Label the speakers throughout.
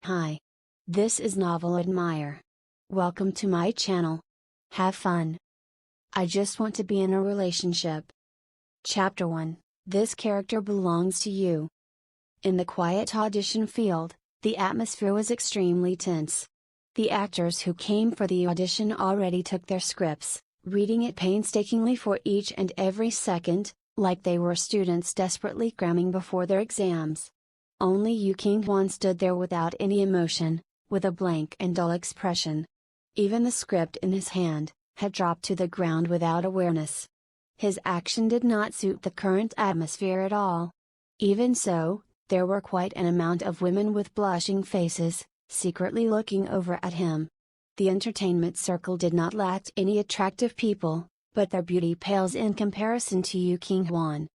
Speaker 1: Hi. This is Novel Admire. Welcome to my channel. Have fun. I just want to be in a relationship. Chapter 1. This character belongs to you. In the quiet audition field, the atmosphere was extremely tense. The actors who came for the audition already took their scripts, reading it painstakingly for each and every second, like they were students desperately cramming before their exams. Only Yu Qing Huan stood there without any emotion, with a blank and dull expression. Even the script in his hand had dropped to the ground without awareness. His action did not suit the current atmosphere at all. Even so, there were quite an amount of women with blushing faces, secretly looking over at him. The entertainment circle did not lack any attractive people, but their beauty pales in comparison to Yu Qing Huan.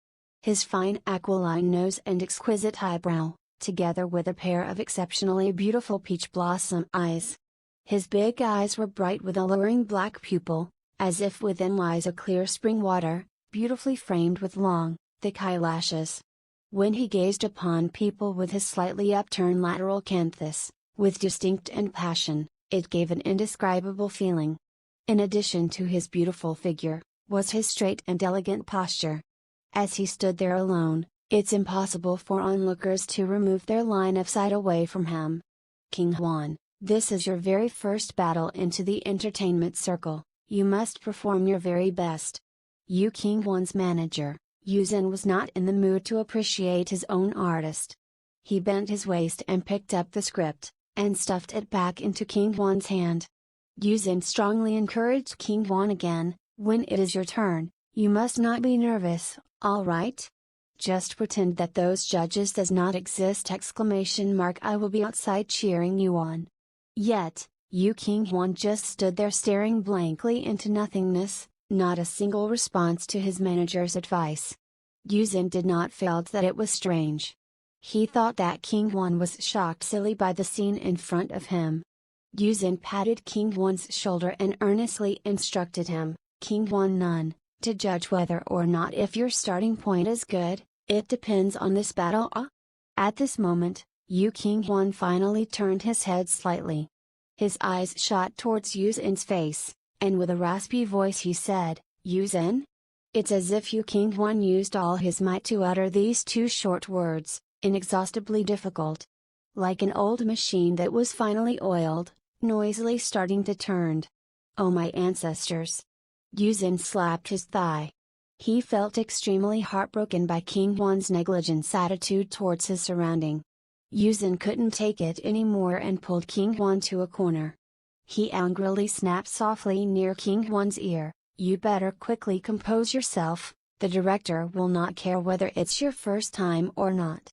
Speaker 1: His fine aquiline nose and exquisite eyebrow, together with a pair of exceptionally beautiful peach blossom eyes. His big eyes were bright with alluring black pupil, as if within lies a clear spring water, beautifully framed with long, thick eyelashes. When he gazed upon people with his slightly upturned lateral canthus, with distinct and passion, it gave an indescribable feeling. In addition to his beautiful figure, was his straight and elegant posture. As he stood there alone, it's impossible for onlookers to remove their line of sight away from him. Qing Huan, this is your very first battle into the entertainment circle, you must perform your very best. Yu Qing Huan's manager, Yu Zhen, was not in the mood to appreciate his own artist. He bent his waist and picked up the script, and stuffed it back into Qing Huan's hand. Yu Zhen strongly encouraged Qing Huan again, when it is your turn, you must not be nervous, alright? Just pretend that those judges does not exist! I will be outside cheering you on. Yet, Yu Qing Huan just stood there staring blankly into nothingness, not a single response to his manager's advice. Yu Zhen did not felt that it was strange. He thought that Qing Huan was shocked silly by the scene in front of him. Yu Zhen patted Qing Huan's shoulder and earnestly instructed him, Qing Huan none, to judge whether or not if your starting point is good, it depends on this battle. At this moment, Yu Qing Huan finally turned his head slightly. His eyes shot towards Yu Zhen's face, and with a raspy voice he said, Yu Zhen? It's as if Yu Qing Huan used all his might to utter these two short words, inexhaustibly difficult. Like an old machine that was finally oiled, noisily starting to turn. Oh my ancestors! Yu Zhen slapped his thigh. He felt extremely heartbroken by Qing Huan's negligent attitude towards his surrounding. Yu Zhen couldn't take it anymore and pulled Qing Huan to a corner. He angrily snapped softly near Qing Huan's ear, you better quickly compose yourself, the director will not care whether it's your first time or not.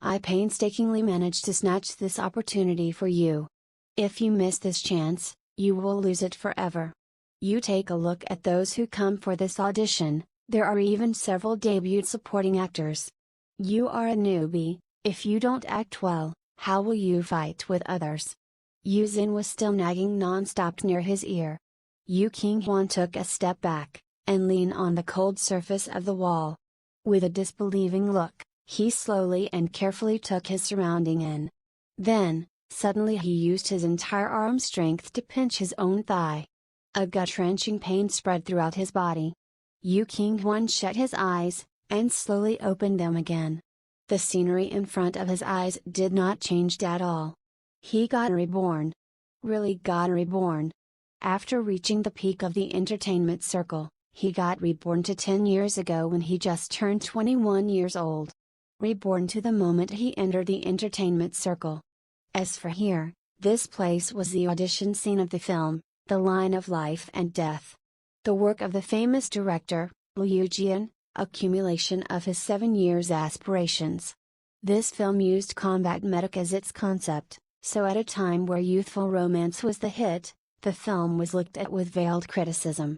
Speaker 1: I painstakingly managed to snatch this opportunity for you. If you miss this chance, you will lose it forever. You take a look at those who come for this audition, there are even several debut supporting actors. You are a newbie, if you don't act well, how will you fight with others? Yu Zhen was still nagging non-stop near his ear. Yu Qing Huan took a step back, and leaned on the cold surface of the wall. With a disbelieving look, he slowly and carefully took his surrounding in. Then, suddenly he used his entire arm strength to pinch his own thigh. A gut-wrenching pain spread throughout his body. Yu Qing Huan shut his eyes, and slowly opened them again. The scenery in front of his eyes did not change at all. He got reborn. Really got reborn. After reaching the peak of the entertainment circle, he got reborn to 10 years ago when he just turned 21 years old. Reborn to the moment he entered the entertainment circle. As for here, this place was the audition scene of the film, The Line of Life and Death. The work of the famous director, Liu Jian, accumulation of his 7 years' aspirations. This film used combat medic as its concept, so at a time where youthful romance was the hit, the film was looked at with veiled criticism.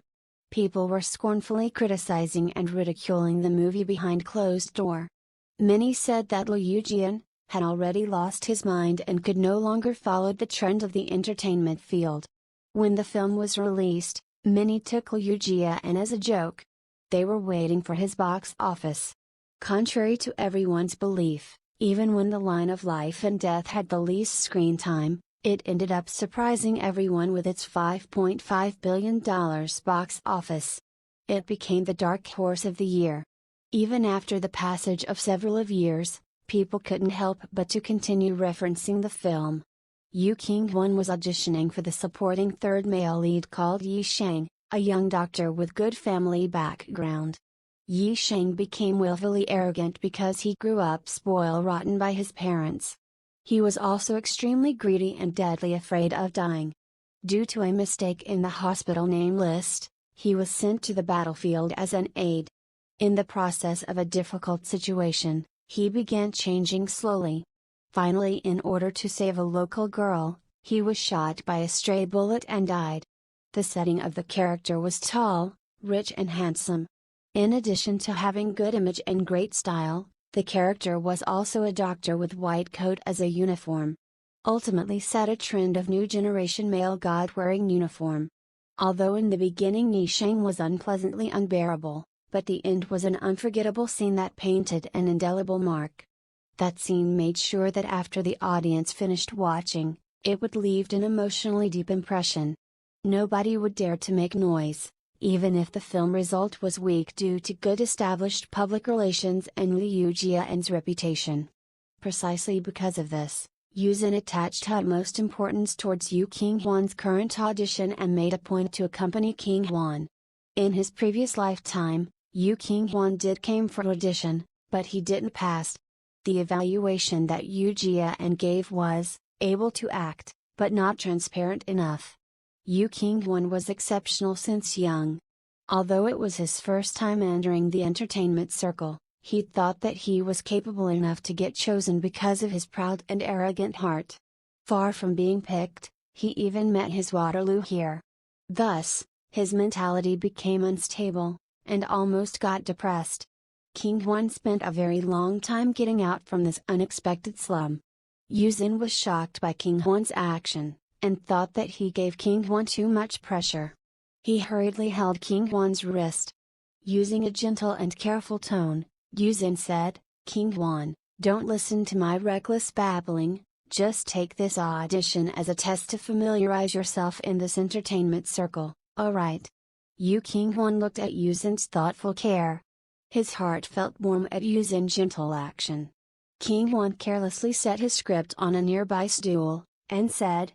Speaker 1: People were scornfully criticizing and ridiculing the movie behind closed door. Many said that Liu Jian had already lost his mind and could no longer follow the trend of the entertainment field. When the film was released, many took Liu Jian as a joke. They were waiting for his box office. Contrary to everyone's belief, Even when the line of life and death had the least screen time, it ended up surprising everyone with its $5.5 billion box office. It became the dark horse of the year. Even after the passage of several years, people couldn't help but to continue referencing the film. Yu Qing Huan was auditioning for the supporting third male lead called Yi Shang, a young doctor with good family background. Yi Shang became willfully arrogant because he grew up spoil-rotten by his parents. He was also extremely greedy and deadly afraid of dying. Due to a mistake in the hospital name list, he was sent to the battlefield as an aide. In the process of a difficult situation, he began changing slowly. Finally, in order to save a local girl, he was shot by a stray bullet and died. The setting of the character was tall, rich and handsome. In addition to having good image and great style, the character was also a doctor with white coat as a uniform. Ultimately set a trend of new generation male god wearing uniform. Although in the beginning Yi Shang was unpleasantly unbearable, but the end was an unforgettable scene that painted an indelible mark. That scene made sure that after the audience finished watching, it would leave an emotionally deep impression. Nobody would dare to make noise, even if the film result was weak due to good established public relations and Liu Jian's reputation. Precisely because of this, Yu Zhen attached utmost importance towards Yu Qing Huan's current audition and made a point to accompany Qing Huan. In his previous lifetime, Yu Qing Huan came for audition, but he didn't pass. The evaluation that Yu Jian gave was, able to act, but not transparent enough. Yu Qing Huan was exceptional since young. Although it was his first time entering the entertainment circle, he thought that he was capable enough to get chosen because of his proud and arrogant heart. Far from being picked, he even met his Waterloo here. Thus, his mentality became unstable, and almost got depressed. Qing Huan spent a very long time getting out from this unexpected slum. Yu Zhen was shocked by Qing Huan's action, and thought that he gave Qing Huan too much pressure. He hurriedly held Qing Huan's wrist. Using a gentle and careful tone, Yu Zhen said, "Qing Huan, don't listen to my reckless babbling, just take this audition as a test to familiarize yourself in this entertainment circle, alright?" Yu Qing Huan looked at Yu Zhen's thoughtful care. His heart felt warm at Yu Zhen's gentle action. Qing Huan carelessly set his script on a nearby stool, and said,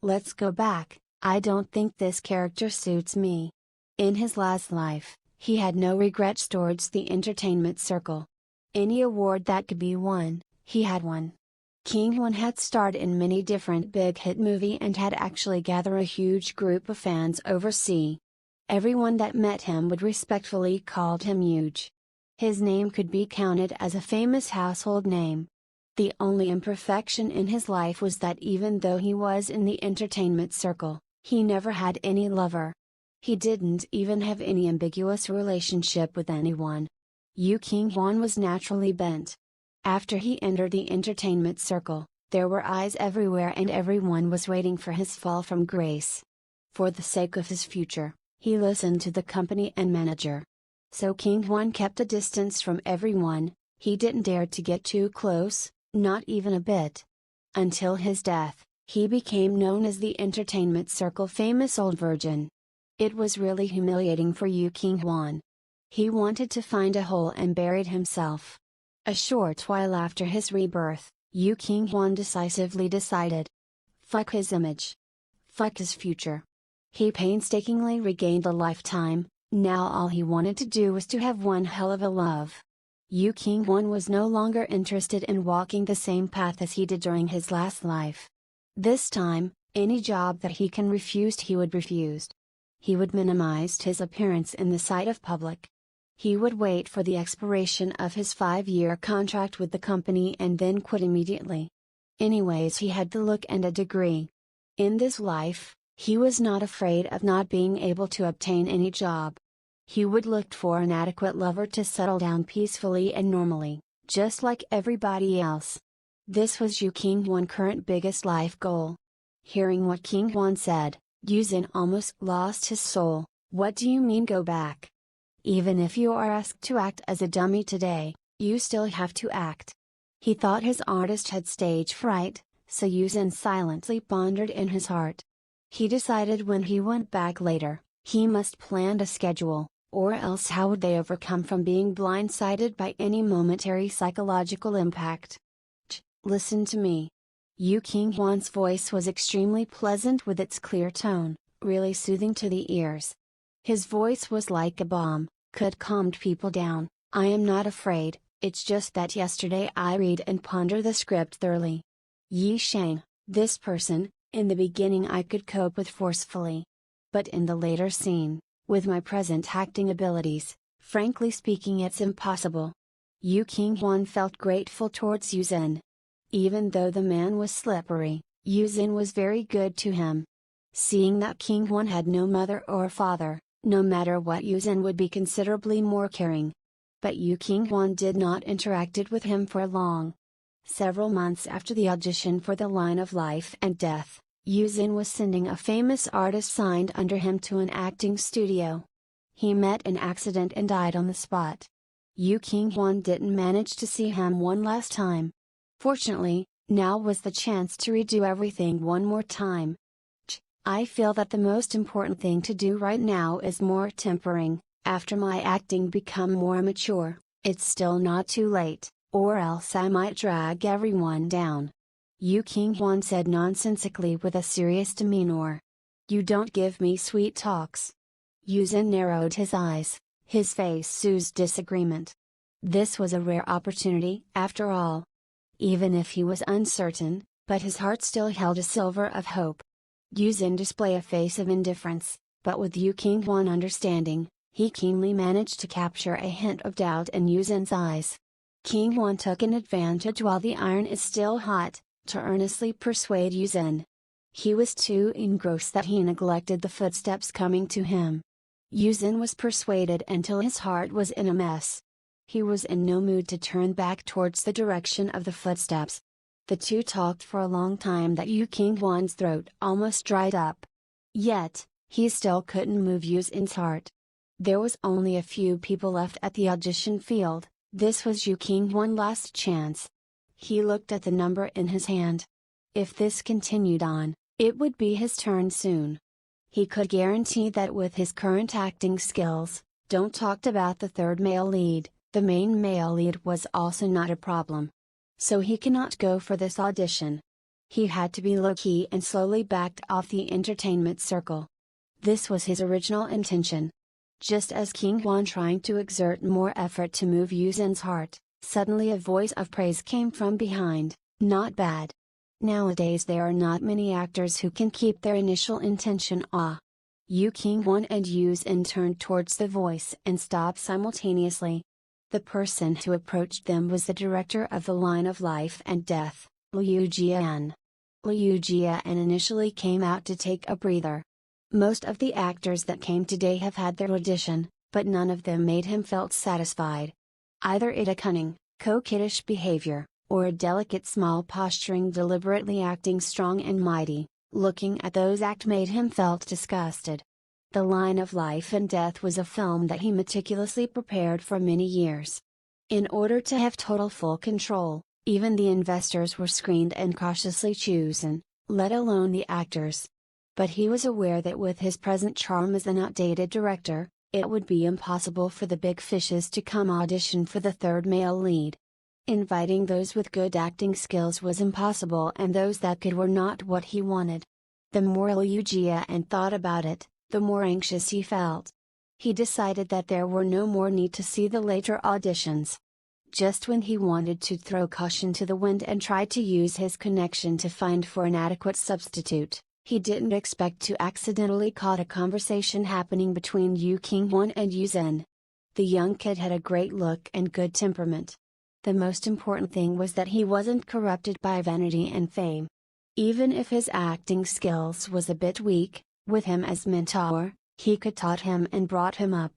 Speaker 1: "Let's go back, I don't think this character suits me." In his last life, he had no regrets towards the entertainment circle. Any award that could be won, he had won. Qing Huan had starred in many different big hit movies and had actually gathered a huge group of fans overseas. Everyone that met him would respectfully call him huge. His name could be counted as a famous household name. The only imperfection in his life was that even though he was in the entertainment circle, he never had any lover. He didn't even have any ambiguous relationship with anyone. Yu Qing Huan was naturally bent. After he entered the entertainment circle, there were eyes everywhere and everyone was waiting for his fall from grace. For the sake of his future, he listened to the company and manager. So Qing Huan kept a distance from everyone, he didn't dare to get too close, not even a bit. Until his death, he became known as the entertainment circle famous old virgin. It was really humiliating for Yu Qing Huan. He wanted to find a hole and buried himself. A short while after his rebirth, Yu Qing Huan decisively decided. Fuck his image. Fuck his future. He painstakingly regained a lifetime, now all he wanted to do was to have one hell of a love. Yu Qing Huan was no longer interested in walking the same path as he did during his last life. This time, any job that he can refuse he would refuse. He would minimize his appearance in the sight of public. He would wait for the expiration of his 5-year contract with the company and then quit immediately. Anyways, he had the look and a degree. In this life, he was not afraid of not being able to obtain any job. He would look for an adequate lover to settle down peacefully and normally, just like everybody else. This was Yu Qing Huan's current biggest life goal. Hearing what Qing Huan said, Yu Zhen almost lost his soul. "What do you mean go back? Even if you are asked to act as a dummy today, you still have to act. He thought his artist had stage fright, so Yu Zhen silently pondered in his heart. He decided when he went back later, he must plan a schedule, or else how would they overcome from being blindsided by any momentary psychological impact? Listen to me. Yu Qing Huan's voice was extremely pleasant with its clear tone, really soothing to the ears. His voice was like a balm, could calm people down. I am not afraid, it's just that yesterday I read and ponder the script thoroughly. Yi Shang, this person, in the beginning I could cope with forcefully. But in the later scene, with my present acting abilities, frankly speaking it's impossible. Yu Qing Huan felt grateful towards Yu Zhen. Even though the man was slippery, Yu Zhen was very good to him. Seeing that Qing Huan had no mother or father, no matter what, Yu Zhen would be considerably more caring. But Yu Qing Huan did not interacted with him for long. Several months after the audition for The Line of Life and Death, Yu Zhen was sending a famous artist signed under him to an acting studio. He met an accident and died on the spot. Yu Qing Huan didn't manage to see him one last time. Fortunately, now was the chance to redo everything one more time. I feel that the most important thing to do right now is more tempering. After my acting become more mature, it's still not too late, or else I might drag everyone down. Yu Qing Huan said nonsensically with a serious demeanor. You don't give me sweet talks. Yu Zhen narrowed his eyes, his face oozed disagreement. This was a rare opportunity, after all. Even if he was uncertain, but his heart still held a silver of hope. Yu Zhen displayed a face of indifference, but with Yu Qing Huan understanding, he keenly managed to capture a hint of doubt in Yu Zhen's eyes. Qing Huan took an advantage while the iron is still hot, to earnestly persuade Yu Zhen. He was too engrossed that he neglected the footsteps coming to him. Yu Zhen was persuaded until his heart was in a mess. He was in no mood to turn back towards the direction of the footsteps. The two talked for a long time that Yu Qing Huan's throat almost dried up. Yet, he still couldn't move Yu Zhen's heart. There was only a few people left at the audition field. This was Yu Qing Huan's last chance. He looked at the number in his hand. If this continued on, it would be his turn soon. He could guarantee that with his current acting skills, don't talk about the third male lead, the main male lead was also not a problem. So he cannot go for this audition. He had to be low-key and slowly backed off the entertainment circle. This was his original intention. Just as Qing Huan trying to exert more effort to move Yu Zhen's heart, suddenly a voice of praise came from behind. Not bad. Nowadays there are not many actors who can keep their initial intention. Yu Qing Huan and Yu Zhen turned towards the voice and stopped simultaneously. The person who approached them was the director of The Line of Life and Death, Liu Jian. Liu Jian initially came out to take a breather. Most of the actors that came today have had their audition, but none of them made him felt satisfied. Either it a cunning, coquettish behavior, or a delicate small posturing deliberately acting strong and mighty, looking at those act made him felt disgusted. The Line of Life and Death was a film that he meticulously prepared for many years. In order to have total full control, even the investors were screened and cautiously chosen, let alone the actors. But he was aware that with his present charm as an outdated director, it would be impossible for the big fishes to come audition for the third male lead. Inviting those with good acting skills was impossible, and those that could were not what he wanted. The more Liu Jian thought about it, the more anxious he felt. He decided that there were no more need to see the later auditions. Just when he wanted to throw caution to the wind and try to use his connection to find for an adequate substitute, he didn't expect to accidentally caught a conversation happening between Yu Qing Huan and Yu Zhen. The young kid had a great look and good temperament. The most important thing was that he wasn't corrupted by vanity and fame. Even if his acting skills was a bit weak, with him as mentor, he could taught him and brought him up.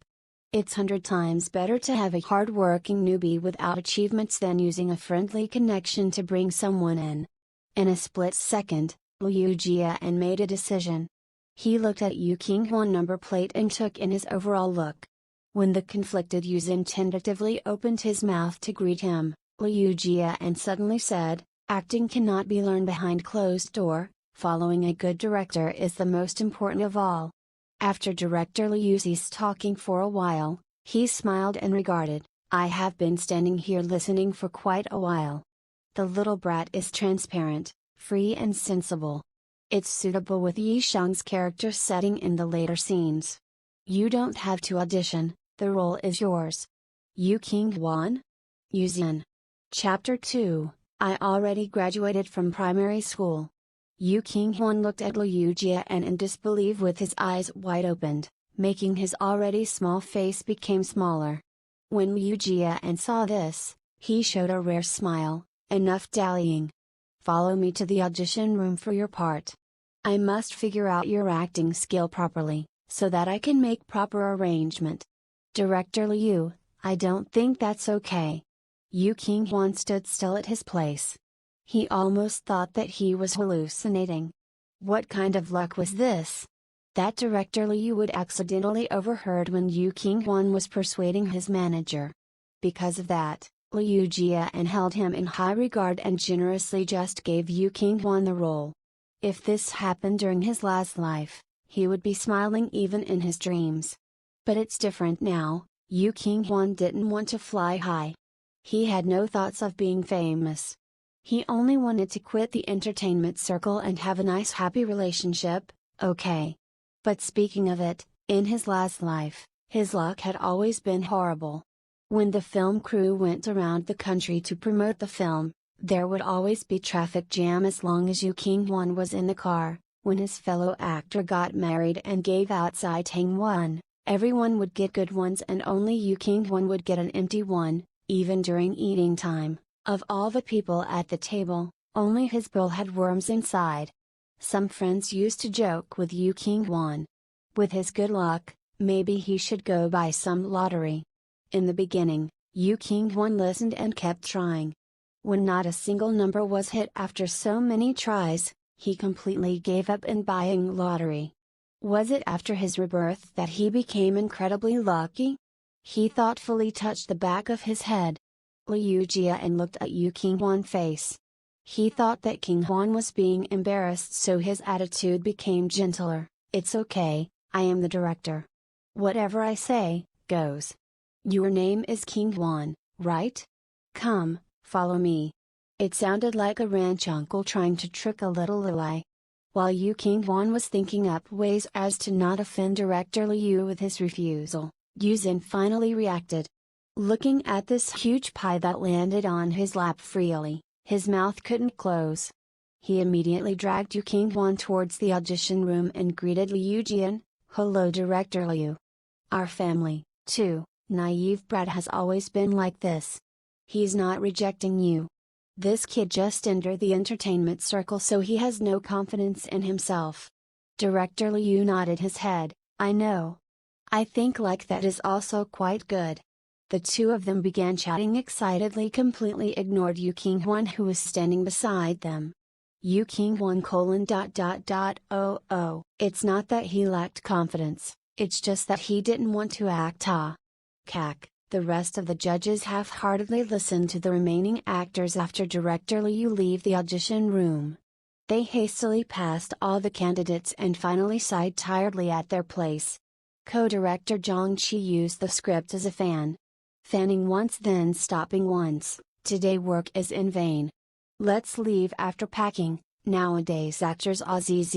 Speaker 1: It's 100 times better to have a hard-working newbie without achievements than using a friendly connection to bring someone in. In a split second, Liu Jian made a decision. He looked at Yu Qing Huan's number plate and took in his overall look. When the conflicted Yu Zhen tentatively opened his mouth to greet him, Liu Jia and suddenly said, acting cannot be learned behind closed door, following a good director is the most important of all. After director Liu ceased talking for a while, he smiled and regarded, I have been standing here listening for quite a while. The little brat is transparent, free and sensible. It's suitable with Yi Shang's character setting in the later scenes. You don't have to audition, the role is yours. Yu Qing Huan? Yu Zhen. Chapter 2, I already graduated from primary school. Yu Qing Huan looked at Liu Jia and in disbelief with his eyes wide opened, making his already small face become smaller. When Liu Jia and saw this, he showed a rare smile, enough dallying. Follow me to the audition room for your part. I must figure out your acting skill properly, so that I can make proper arrangement. Director Liu, I don't think that's okay. Yu Qing Huan stood still at his place. He almost thought that he was hallucinating. What kind of luck was this? That director Liu would accidentally overheard when Yu Qing Huan was persuading his manager. Because of that, Liu Jia and held him in high regard and generously just gave Yu Qing Huan the role. If this happened during his last life, he would be smiling even in his dreams. But it's different now. Yu Qing Huan didn't want to fly high. He had no thoughts of being famous. He only wanted to quit the entertainment circle and have a nice happy relationship, okay. But speaking of it, in his last life, his luck had always been horrible. When the film crew went around the country to promote the film, there would always be traffic jam as long as Yu Qing Huan was in the car. When his fellow actor got married and gave out Tang one, everyone would get good ones and only Yu Qing Huan would get an empty one, even during eating time. Of all the people at the table, only his bowl had worms inside. Some friends used to joke with Yu Qing Huan. With his good luck, maybe he should go buy some lottery. In the beginning, Yu Qing Huan listened and kept trying. When not a single number was hit after so many tries, he completely gave up in buying lottery. Was it after his rebirth that he became incredibly lucky? He thoughtfully touched the back of his head. Liu Jia and looked at Yu Qing Huan's face. He thought that Qing Huan was being embarrassed, so his attitude became gentler. It's okay, I am the director. Whatever I say, goes. Your name is Qing Huan, right? Come, follow me. It sounded like a ranch uncle trying to trick a little Lilai. While Yu Qing Huan was thinking up ways as to not offend Director Liu with his refusal, Yu Zhen finally reacted. Looking at this huge pie that landed on his lap freely, his mouth couldn't close. He immediately dragged Yu Qing Huan towards the audition room and greeted Liu Jian, hello Director Liu. Our family, too, naive brat has always been like this. He's not rejecting you. This kid just entered the entertainment circle, so he has no confidence in himself. Director Liu nodded his head, I know. I think like that is also quite good. The two of them began chatting excitedly, completely ignored Yu Qing Huan who was standing beside them. Yu Qing Huan : oh. It's not that he lacked confidence, it's just that he didn't want to act cack. The rest of the judges half-heartedly listened to the remaining actors after Director Liu leave the audition room. They hastily passed all the candidates and finally sighed tiredly at their place. Co-director Zhang Qi used the script as a fan. Fanning once then stopping once, today work is in vain. Let's leave after packing, nowadays actors zzz.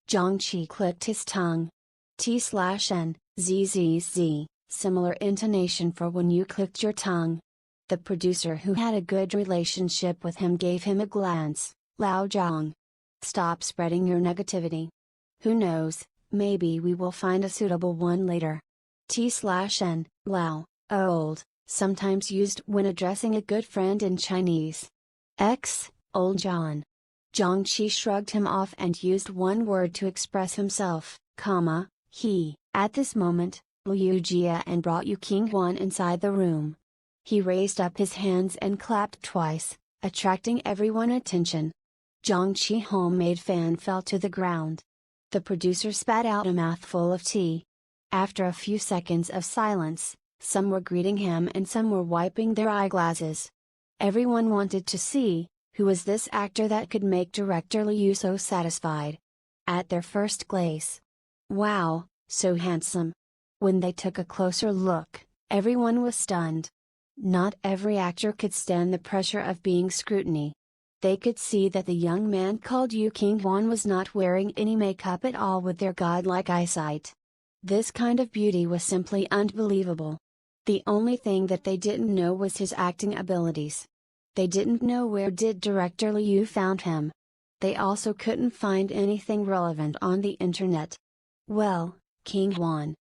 Speaker 1: Zhang Qi clicked his tongue. T/N, zzz, similar intonation for when you clicked your tongue. The producer who had a good relationship with him gave him a glance, Lao Zhang. Stop spreading your negativity. Who knows, maybe we will find a suitable one later. T/N, Lao. Old, sometimes used when addressing a good friend in Chinese. Old John. Zhang Qi shrugged him off and used one word to express himself, he. At this moment, Liu Jia and brought Yu Qing Huan inside the room. He raised up his hands and clapped twice, attracting everyone's attention. Zhang Qi homemade fan fell to the ground. The producer spat out a mouthful of tea. After a few seconds of silence, some were greeting him and some were wiping their eyeglasses. Everyone wanted to see, who was this actor that could make director Liu so satisfied. At their first glance. Wow, so handsome. When they took a closer look, everyone was stunned. Not every actor could stand the pressure of being scrutiny. They could see that the young man called Yu Qing Huan was not wearing any makeup at all with their godlike eyesight. This kind of beauty was simply unbelievable. The only thing that they didn't know was his acting abilities. They didn't know where did director Liu found him. They also couldn't find anything relevant on the internet. Well, King Huan.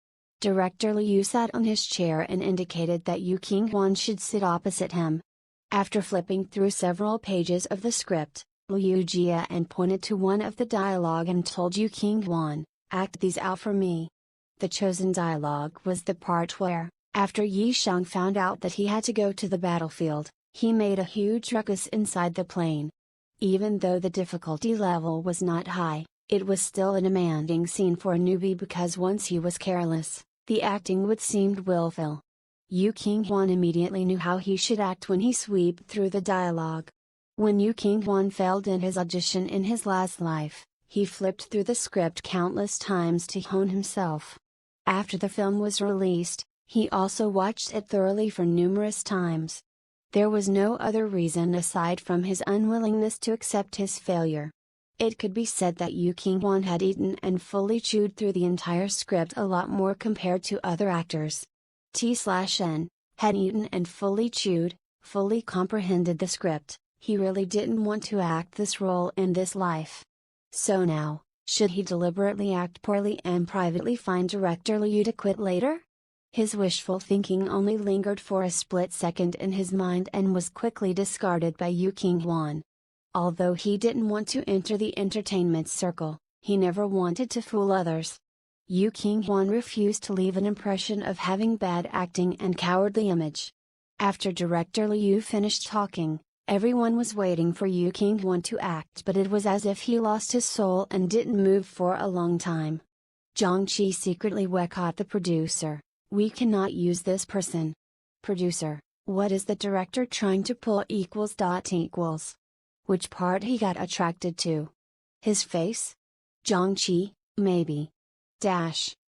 Speaker 1: Director Liu sat on his chair and indicated that Yu Qing Huan should sit opposite him. After flipping through several pages of the script, Liu Jia and pointed to one of the dialogue and told Yu Qing Huan, "Act these out for me." The chosen dialogue was the part where, after Yi Shang found out that he had to go to the battlefield, he made a huge ruckus inside the plane. Even though the difficulty level was not high, it was still a demanding scene for a newbie because once he was careless, the acting would seem willful. Yu Qing Huan immediately knew how he should act when he swept through the dialogue. When Yu Qing Huan failed in his audition in his last life, he flipped through the script countless times to hone himself. After the film was released, he also watched it thoroughly for numerous times. There was no other reason aside from his unwillingness to accept his failure. It could be said that Yu Qing Huan had eaten and fully chewed through the entire script a lot more compared to other actors. T/N, had eaten and fully chewed, fully comprehended the script. He really didn't want to act this role in this life. So now, should he deliberately act poorly and privately find director Liu to quit later? His wishful thinking only lingered for a split second in his mind and was quickly discarded by Yu Qing Huan. Although he didn't want to enter the entertainment circle, he never wanted to fool others. Yu Qing Huan refused to leave an impression of having bad acting and cowardly image. After director Liu finished talking, everyone was waiting for Yu Qing Huan to act, but it was as if he lost his soul and didn't move for a long time. Zhang Qi secretly caught the producer. "We cannot use this person." Producer, what is the director trying to pull ? Which part he got attracted to? His face? Zhang Qi, maybe.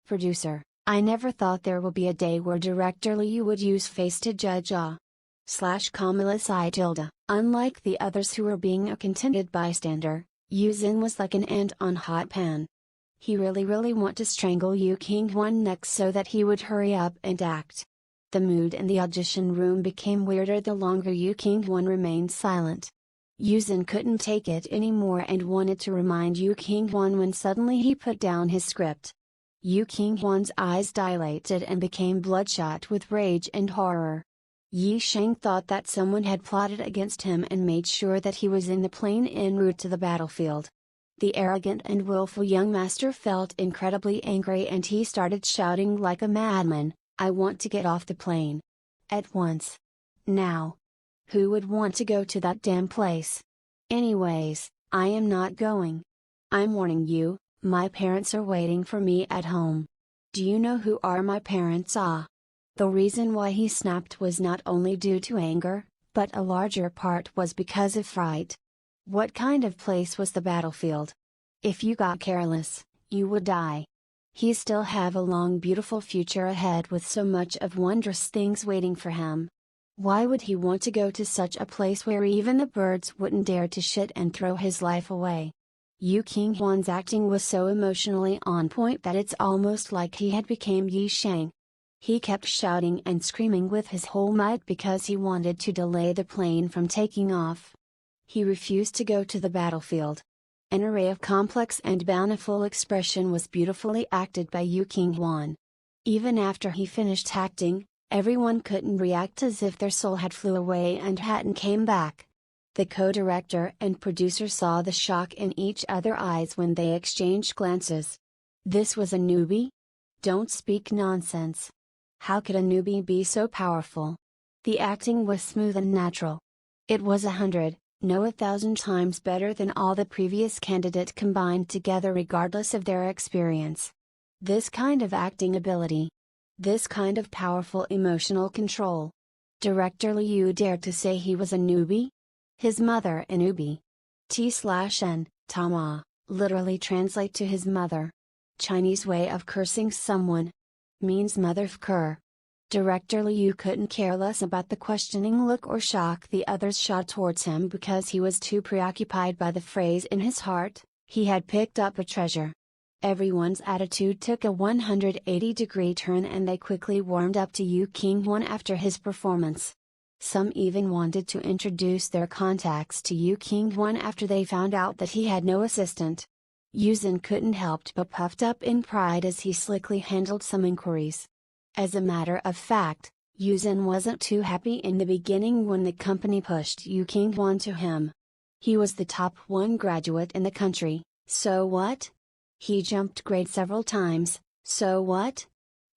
Speaker 1: Producer, I never thought there would be a day where director Liu would use face to judge Unlike the others who were being a contented bystander, Yu Zhen was like an ant on hot pan. He really want to strangle Yu Qing Huan next so that he would hurry up and act. The mood in the audition room became weirder the longer Yu Qing Huan remained silent. Yu Zhen couldn't take it anymore and wanted to remind Yu Qing Huan when suddenly he put down his script. Yu Qing Huan's eyes dilated and became bloodshot with rage and horror. Yi Shang thought that someone had plotted against him and made sure that he was in the plane en route to the battlefield. The arrogant and willful young master felt incredibly angry and he started shouting like a madman, "I want to get off the plane. At once. Now. Who would want to go to that damn place? Anyways, I am not going. I'm warning you, my parents are waiting for me at home. Do you know who are my parents? The reason why he snapped was not only due to anger, but a larger part was because of fright. What kind of place was the battlefield? If you got careless, you would die. He still have a long beautiful future ahead with so much of wondrous things waiting for him. Why would he want to go to such a place where even the birds wouldn't dare to shit and throw his life away?" Yu Qing Huan's acting was so emotionally on point that it's almost like he had become Yi Shang. He kept shouting and screaming with his whole might because he wanted to delay the plane from taking off. He refused to go to the battlefield. An array of complex and bountiful expression was beautifully acted by Yu Qing Huan. Even after he finished acting, everyone couldn't react as if their soul had flew away and hadn't came back. The co-director and producer saw the shock in each other's eyes when they exchanged glances. This was a newbie? Don't speak nonsense. How could a newbie be so powerful? The acting was smooth and natural. It was 100, no 1,000 times better than all the previous candidates combined together regardless of their experience. This kind of acting ability. This kind of powerful emotional control. Director Liu dared to say he was a newbie? His mother a newbie. T/N, Tama, literally translate to his mother. Chinese way of cursing someone. Means mother fker. Director Liu couldn't care less about the questioning look or shock the others shot towards him because he was too preoccupied by the phrase in his heart, he had picked up a treasure. Everyone's attitude took a 180-degree turn and they quickly warmed up to Yu Qing Huan after his performance. Some even wanted to introduce their contacts to Yu Qing Huan after they found out that he had no assistant. Yuzhen couldn't help but puffed up in pride as he slickly handled some inquiries. As a matter of fact, Yuzhen wasn't too happy in the beginning when the company pushed Yu Qing Huan to him. He was the top 1 graduate in the country, so what? He jumped grade several times, so what?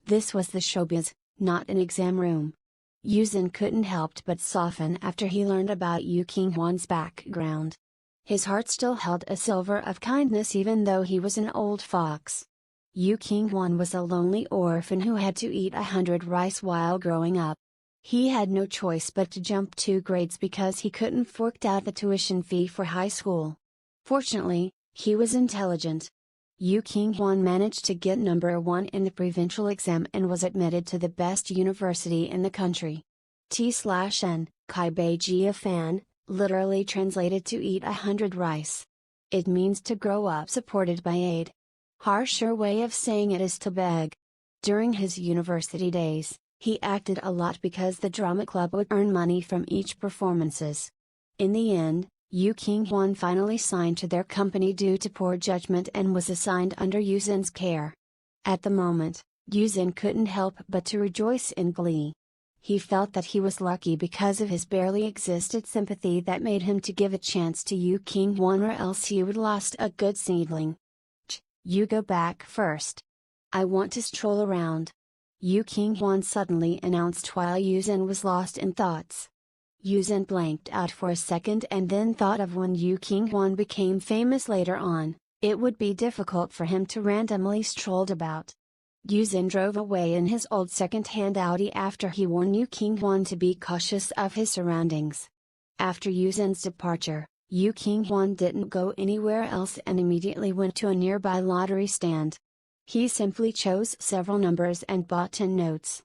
Speaker 1: This was the showbiz, not an exam room. Yuzhen couldn't help but soften after he learned about Yu Qing Huan's background. His heart still held a silver of kindness even though he was an old fox. Yu Qing Huan was a lonely orphan who had to eat 100 rice while growing up. He had no choice but to jump 2 grades because he couldn't fork out the tuition fee for high school. Fortunately, he was intelligent. Yu Qing Huan managed to get number 1 in the provincial exam and was admitted to the best university in the country. T/N, Kai Bei Jia Fan, literally translated to eat 100 rice. It means to grow up supported by aid. Harsher way of saying it is to beg. During his university days, he acted a lot because the drama club would earn money from each performances. In the end, Yu Qing Huan finally signed to their company due to poor judgment and was assigned under Yuzhen's care. At the moment, Yuzhen couldn't help but to rejoice in glee. He felt that he was lucky because of his barely existed sympathy that made him to give a chance to Yu Qing Huan or else he would lost a good seedling. You go back first. I want to stroll around. Yu Qing Huan suddenly announced while Yuzhen was lost in thoughts. Yuzhen blanked out for a second and then thought of when Yu Qing Huan became famous later on, it would be difficult for him to randomly stroll about. Yuzhen drove away in his old second-hand Audi after he warned Yu Qing Huan to be cautious of his surroundings. After Yuzhen's departure, Yu Qing Huan didn't go anywhere else and immediately went to a nearby lottery stand. He simply chose several numbers and bought 10 notes.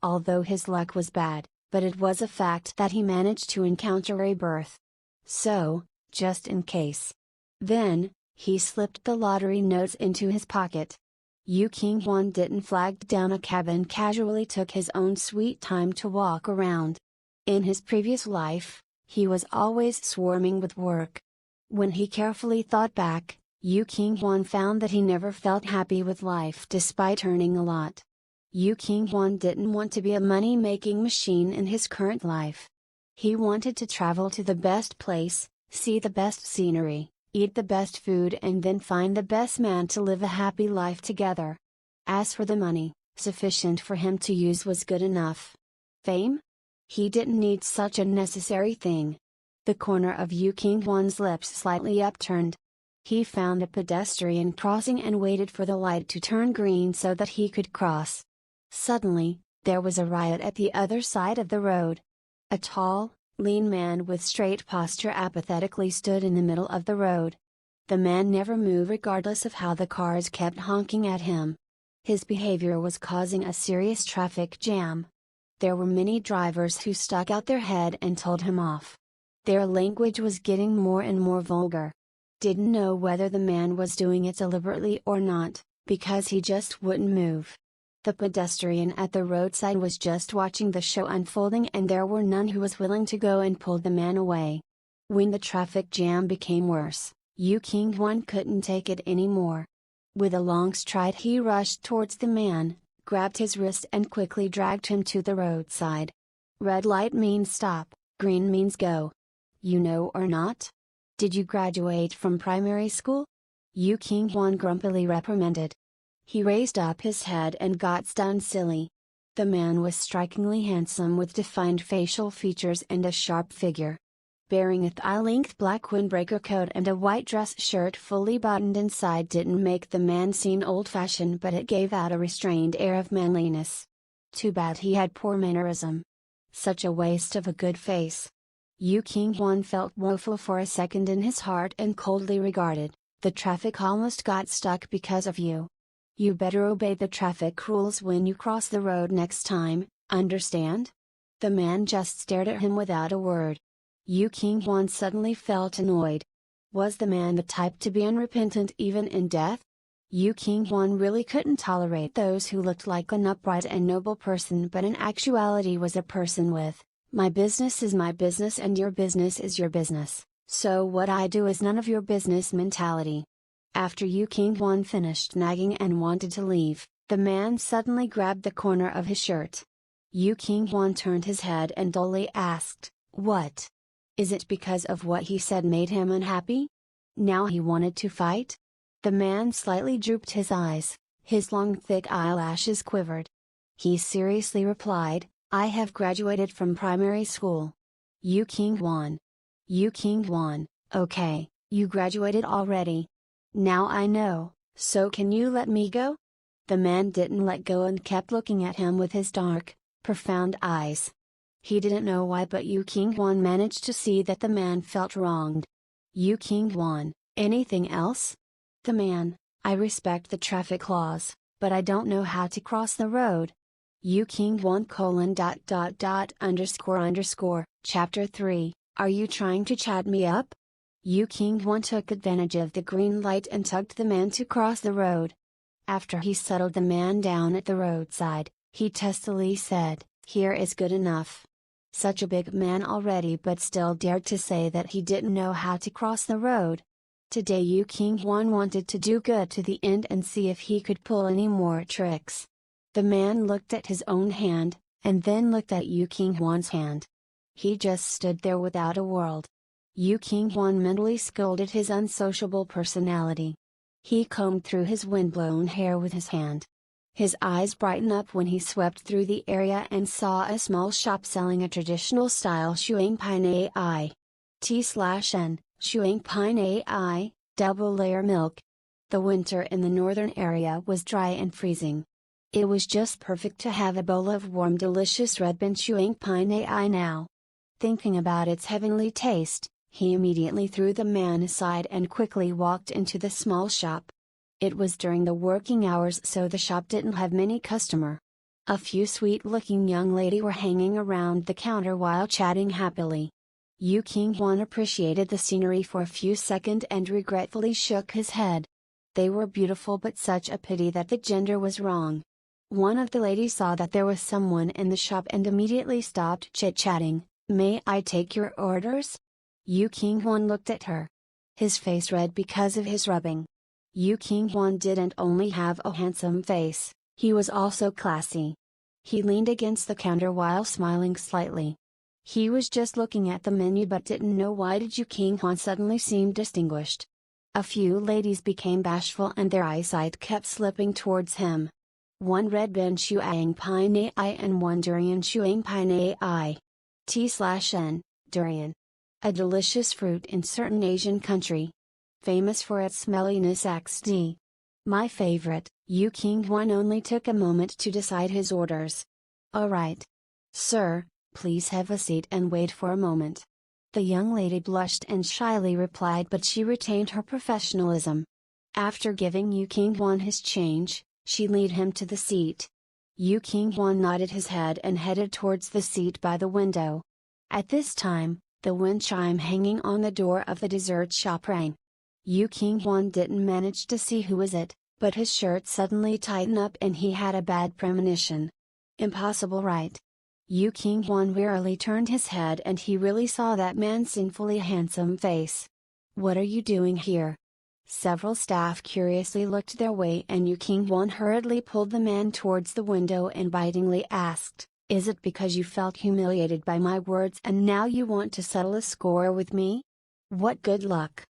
Speaker 1: Although his luck was bad, but it was a fact that he managed to encounter a berth. So, just in case. Then, he slipped the lottery notes into his pocket. Yu Qing Huan didn't flag down a cab and casually took his own sweet time to walk around. In his previous life, he was always swarming with work. When he carefully thought back, Yu Qing Huan found that he never felt happy with life despite earning a lot. Yu Qing Huan didn't want to be a money-making machine in his current life. He wanted to travel to the best place, see the best scenery, eat the best food and then find the best man to live a happy life together. As for the money, sufficient for him to use was good enough. Fame? He didn't need such a necessary thing. The corner of Yu Qing Huan's lips slightly upturned. He found a pedestrian crossing and waited for the light to turn green so that he could cross. Suddenly, there was a riot at the other side of the road. A tall, lean man with straight posture apathetically stood in the middle of the road. The man never moved regardless of how the cars kept honking at him. His behavior was causing a serious traffic jam. There were many drivers who stuck out their head and told him off. Their language was getting more and more vulgar. Didn't know whether the man was doing it deliberately or not, because he just wouldn't move. The pedestrian at the roadside was just watching the show unfolding and there were none who was willing to go and pull the man away. When the traffic jam became worse, Yu Qing Huan couldn't take it anymore. With a long stride he rushed towards the man, grabbed his wrist and quickly dragged him to the roadside. Red light means stop, green means go. You know or not? Did you graduate from primary school? Yu Qing Huan grumpily reprimanded. He raised up his head and got stunned silly. The man was strikingly handsome with defined facial features and a sharp figure. Bearing a thigh-length black windbreaker coat and a white dress shirt fully buttoned inside didn't make the man seem old-fashioned but it gave out a restrained air of manliness. Too bad he had poor mannerism. Such a waste of a good face. Yu Qing Huan felt woeful for a second in his heart and coldly regarded, the traffic almost got stuck because of you. You better obey the traffic rules when you cross the road next time, understand? The man just stared at him without a word. Yu Qing Huan suddenly felt annoyed. Was the man the type to be unrepentant even in death? Yu Qing Huan really couldn't tolerate those who looked like an upright and noble person but in actuality was a person with, "My business is my business and your business is your business, so what I do is none of your business" mentality. After Yu Qing Huan finished nagging and wanted to leave, the man suddenly grabbed the corner of his shirt. Yu Qing Huan turned his head and dully asked, "What? Is it because of what he said made him unhappy? Now he wanted to fight?" The man slightly drooped his eyes, his long thick eyelashes quivered. He seriously replied, "I have graduated from primary school." Yu Qing Huan. Yu Qing Huan, okay, you graduated already. Now I know, so can you let me go? The man didn't let go and kept looking at him with his dark, profound eyes. He didn't know why, but Yu Qing Huan managed to see that the man felt wronged. Yu Qing Huan, anything else? The man, I respect the traffic laws, but I don't know how to cross the road. Yu Qing Huan : Chapter 3, Are you trying to chat me up? Yu Qing Huan took advantage of the green light and tugged the man to cross the road. After he settled the man down at the roadside, he testily said, "Here is good enough." Such a big man already but still dared to say that he didn't know how to cross the road. Today Yu Qing Huan wanted to do good to the end and see if he could pull any more tricks. The man looked at his own hand, and then looked at Yu Qing Huan's hand. He just stood there without a word. Yu Qing Huan mentally scolded his unsociable personality. He combed through his windblown hair with his hand. His eyes brightened up when he swept through the area and saw a small shop selling a traditional style shuang pine ai. T/N, shuang pine ai, double layer milk. The winter in the northern area was dry and freezing. It was just perfect to have a bowl of warm delicious red bean shuang pine ai now. Thinking about its heavenly taste, he immediately threw the man aside and quickly walked into the small shop. It was during the working hours, so the shop didn't have many customers. A few sweet-looking young ladies were hanging around the counter while chatting happily. Yu Qing Huan appreciated the scenery for a few seconds and regretfully shook his head. They were beautiful, but such a pity that the gender was wrong. One of the ladies saw that there was someone in the shop and immediately stopped chit-chatting. "May I take your orders?" Yu Qing Huan looked at her. His face red because of his rubbing. Yu Qing Huan didn't only have a handsome face, he was also classy. He leaned against the counter while smiling slightly. He was just looking at the menu but didn't know why did Yu Qing Huan suddenly seem distinguished. A few ladies became bashful and their eyesight kept slipping towards him. One red bean shuang pine ai and one durian shuang pine ai. T/N, durian. A delicious fruit in certain Asian country. Famous for its smelliness xd. My favorite. Yu Qing Huan only took a moment to decide his orders. "Alright. Sir, please have a seat and wait for a moment." The young lady blushed and shyly replied, but she retained her professionalism. After giving Yu Qing Huan his change, she led him to the seat. Yu Qing Huan nodded his head and headed towards the seat by the window. At this time, the wind chime hanging on the door of the dessert shop rang. Yu Qing Huan didn't manage to see who was it, but his shirt suddenly tightened up and he had a bad premonition. Impossible, right? Yu Qing Huan wearily turned his head and he really saw that man's sinfully handsome face. "What are you doing here?" Several staff curiously looked their way and Yu Qing Huan hurriedly pulled the man towards the window and bitingly asked, "Is it because you felt humiliated by my words and now you want to settle a score with me? What good luck!"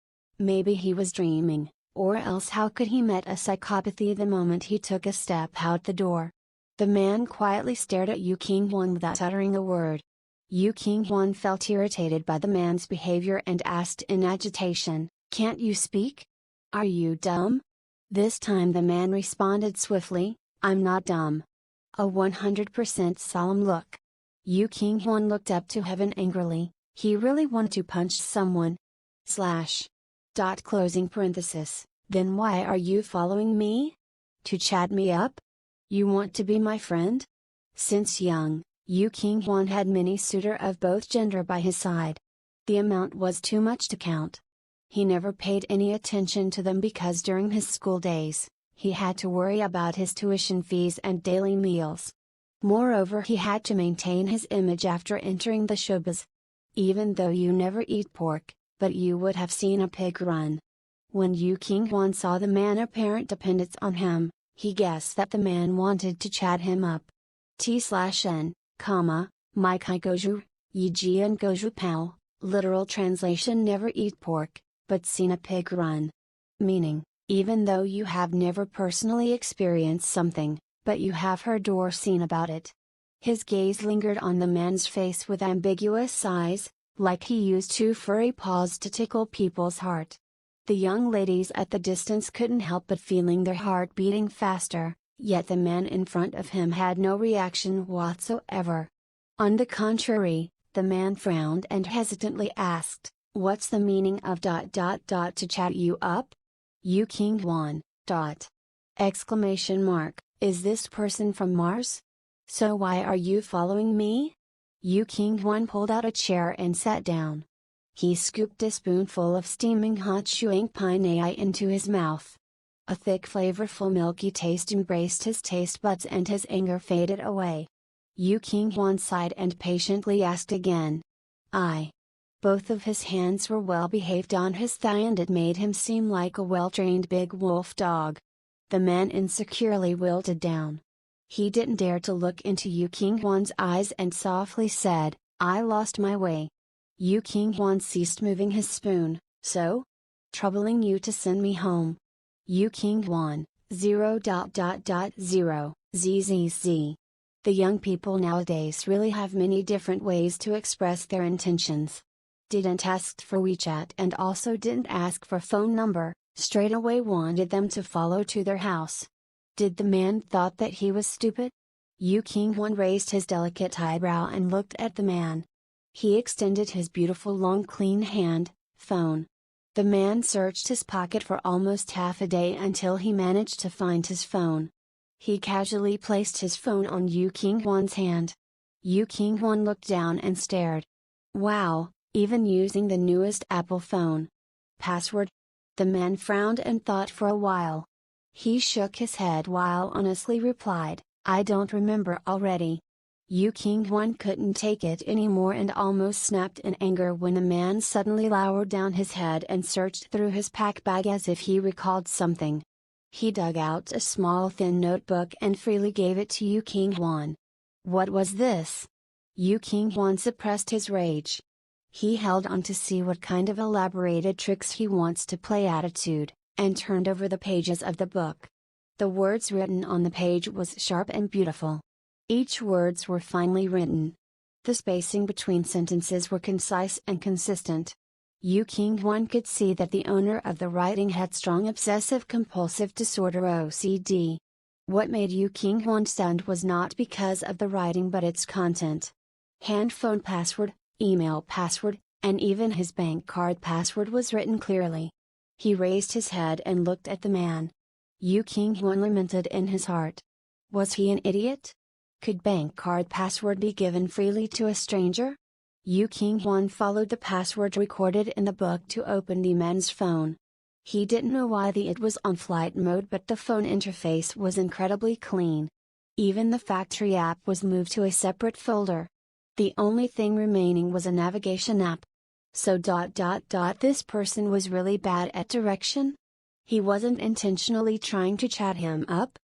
Speaker 1: Maybe he was dreaming, or else how could he met a psychopathy the moment he took a step out the door? The man quietly stared at Yu Qing Huan without uttering a word. Yu Qing Huan felt irritated by the man's behavior and asked in agitation, "Can't you speak? Are you dumb?" This time the man responded swiftly, "I'm not dumb." A 100% solemn look. Yu Qing Huan looked up to heaven angrily. He really wanted to punch someone. Slash. Dot closing parenthesis. Then why are you following me? To chat me up? You want to be my friend? Since young, Yu Qing Huan had many suitor of both gender by his side. The amount was too much to count. He never paid any attention to them because during his school days, he had to worry about his tuition fees and daily meals. Moreover, he had to maintain his image after entering the showbiz. Even though you never eat pork, but you would have seen a pig run. When Yu Qing Huan saw the man's apparent dependence on him, he guessed that the man wanted to chat him up. T/N, Mai Kai Goju, Yi Jian Goju Pao, literal translation: never eat pork, but seen a pig run. Meaning, even though you have never personally experienced something, but you have heard or seen about it. His gaze lingered on the man's face with ambiguous sighs, like he used two furry paws to tickle people's heart. The young ladies at the distance couldn't help but feeling their heart beating faster, yet the man in front of him had no reaction whatsoever. On the contrary, the man frowned and hesitantly asked, "What's the meaning of ... to chat you up?" Yu Qing Huan, ... Is this person from Mars? So why are you following me? Yu Qing Huan pulled out a chair and sat down. He scooped a spoonful of steaming hot shuang pine into his mouth. A thick flavorful milky taste embraced his taste buds and his anger faded away. Yu Qing Huan sighed and patiently asked again. Both of his hands were well behaved on his thigh and it made him seem like a well-trained big wolf dog. The man insecurely wilted down. He didn't dare to look into Yu Qing Huan's eyes and softly said, "I lost my way." Yu Qing Huan ceased moving his spoon. "So? Troubling you to send me home?" Yu Qing Huan, 0.0, zzz. The young people nowadays really have many different ways to express their intentions. Didn't ask for WeChat and also didn't ask for phone number, straight away wanted them to follow to their house. Did the man thought that he was stupid? Yu Qing Huan raised his delicate eyebrow and looked at the man. He extended his beautiful long clean hand, phone. The man searched his pocket for almost half a day until he managed to find his phone. He casually placed his phone on Yu Qing Huan's hand. Yu Qing Huan looked down and stared. Wow, even using the newest Apple phone. Password? The man frowned and thought for a while. He shook his head while honestly replied, "I don't remember already." Yu Qing Huan couldn't take it anymore and almost snapped in anger when the man suddenly lowered down his head and searched through his pack bag as if he recalled something. He dug out a small thin notebook and freely gave it to Yu Qing Huan. What was this? Yu Qing Huan suppressed his rage. He held on to see what kind of elaborated tricks he wants to play attitude, and turned over the pages of the book. The words written on the page was sharp and beautiful. Each words were finely written. The spacing between sentences were concise and consistent. Yu Qing Huan could see that the owner of the writing had strong obsessive-compulsive disorder (OCD). What made Yu Qing Huan stunned was not because of the writing but its content. Handphone password, email password, and even his bank card password was written clearly. He raised his head and looked at the man. Yu Qing Huan lamented in his heart. Was he an idiot? Could bank card password be given freely to a stranger? Yu Qing Huan followed the password recorded in the book to open the man's phone. He didn't know why it was on flight mode, but the phone interface was incredibly clean. Even the factory app was moved to a separate folder. The only thing remaining was a navigation app. So ... this person was really bad at direction? He wasn't intentionally trying to chat him up?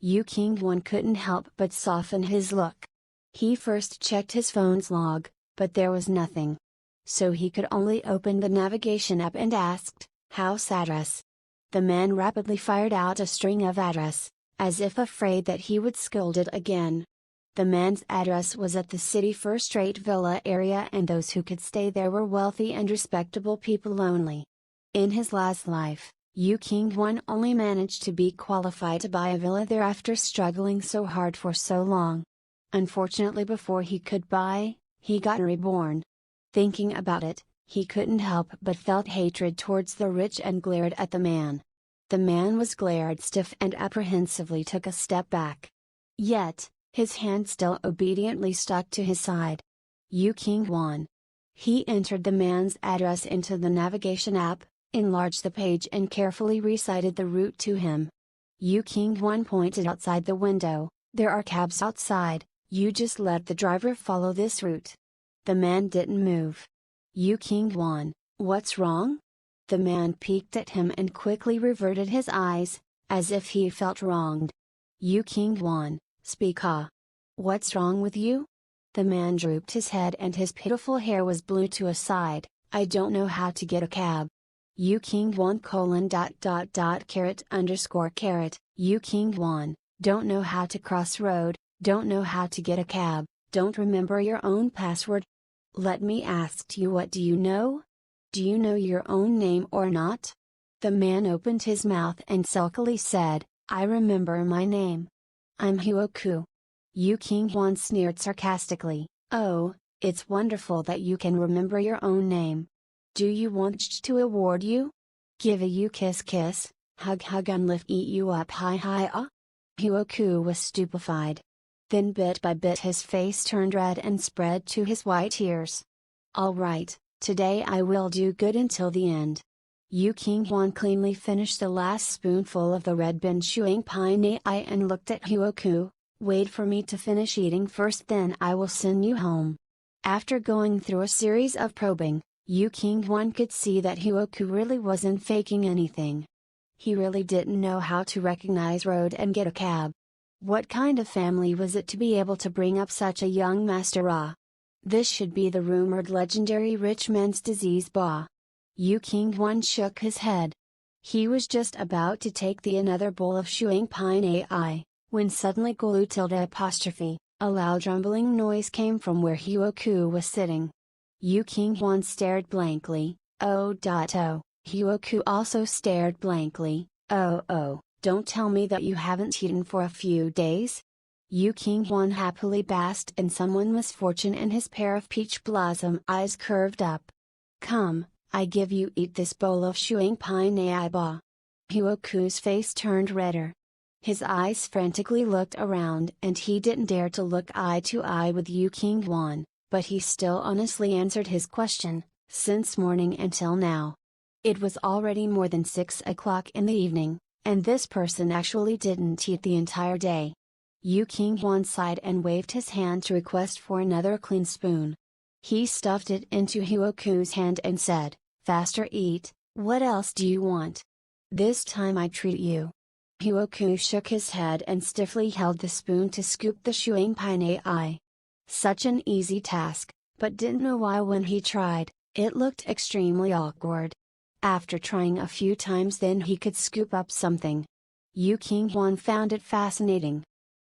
Speaker 1: Yu Qing Huan couldn't help but soften his look. He first checked his phone's log, but there was nothing. So he could only open the navigation app and asked, "House address?" The man rapidly fired out a string of address, as if afraid that he would scold it again. The man's address was at the city first-rate villa area and those who could stay there were wealthy and respectable people only. In his last life, Yu Qing Huan only managed to be qualified to buy a villa there after struggling so hard for so long. Unfortunately, before he could buy, he got reborn. Thinking about it, he couldn't help but felt hatred towards the rich and glared at the man. The man was glared stiff and apprehensively took a step back. Yet, his hand still obediently stuck to his side. Yu Qing Huan. He entered the man's address into the navigation app, enlarged the page and carefully recited the route to him. Yu Qing Huan pointed outside the window. There are cabs outside, you just let the driver follow this route. The man didn't move. Yu Qing Huan, what's wrong? The man peeked at him and quickly reverted his eyes, as if he felt wronged. Yu Qing Huan, speak ah. What's wrong with you? The man drooped his head and his pitiful hair was blew to a side. I don't know how to get a cab. Yu Qing Huan ____. Yu Qing Huan, don't know how to cross road, don't know how to get a cab, don't remember your own password. Let me ask you, what do you know? Do you know your own name or not? The man opened his mouth and sulkily said, I remember my name. I'm Hou Qu. Yu Qing Huan sneered sarcastically, oh, it's wonderful that you can remember your own name. Do you want to award you? Give a you kiss kiss, hug hug and lift eat you up hi hi ah? Hou Qu was stupefied. Then bit by bit his face turned red and spread to his white ears. All right, today I will do good until the end. Yu Qing Huan cleanly finished the last spoonful of the red bin chewing pine and looked at Hou Qu. Wait for me to finish eating first, then I will send you home. After going through a series of probing, Yu Qing Huan could see that Hou Qu really wasn't faking anything. He really didn't know how to recognize road and get a cab. What kind of family was it to be able to bring up such a young master? This should be the rumored legendary rich man's disease ba. Yu Qing Huan shook his head. He was just about to take another bowl of chewing pine when suddenly a loud rumbling noise came from where Hou Qu was sitting. Yu Qing Huan stared blankly, oh. Hou Qu also stared blankly, oh, don't tell me that you haven't eaten for a few days? Yu Qing Huan happily basked in someone misfortune and his pair of peach blossom eyes curved up. Come, I give you eat this bowl of chewing pine ba. Hou Qu's face turned redder. His eyes frantically looked around and he didn't dare to look eye to eye with Yu Qing Huan, but he still honestly answered his question, since morning until now. It was already more than 6 o'clock in the evening, and this person actually didn't eat the entire day. Yu Qing Huan sighed and waved his hand to request for another clean spoon. He stuffed it into Hou Qu's hand and said, faster eat, what else do you want? This time I treat you. Hou Qu shook his head and stiffly held the spoon to scoop the chewing pine. Such an easy task, but didn't know why when he tried, it looked extremely awkward. After trying a few times then he could scoop up something. Yu Qing Huan found it fascinating.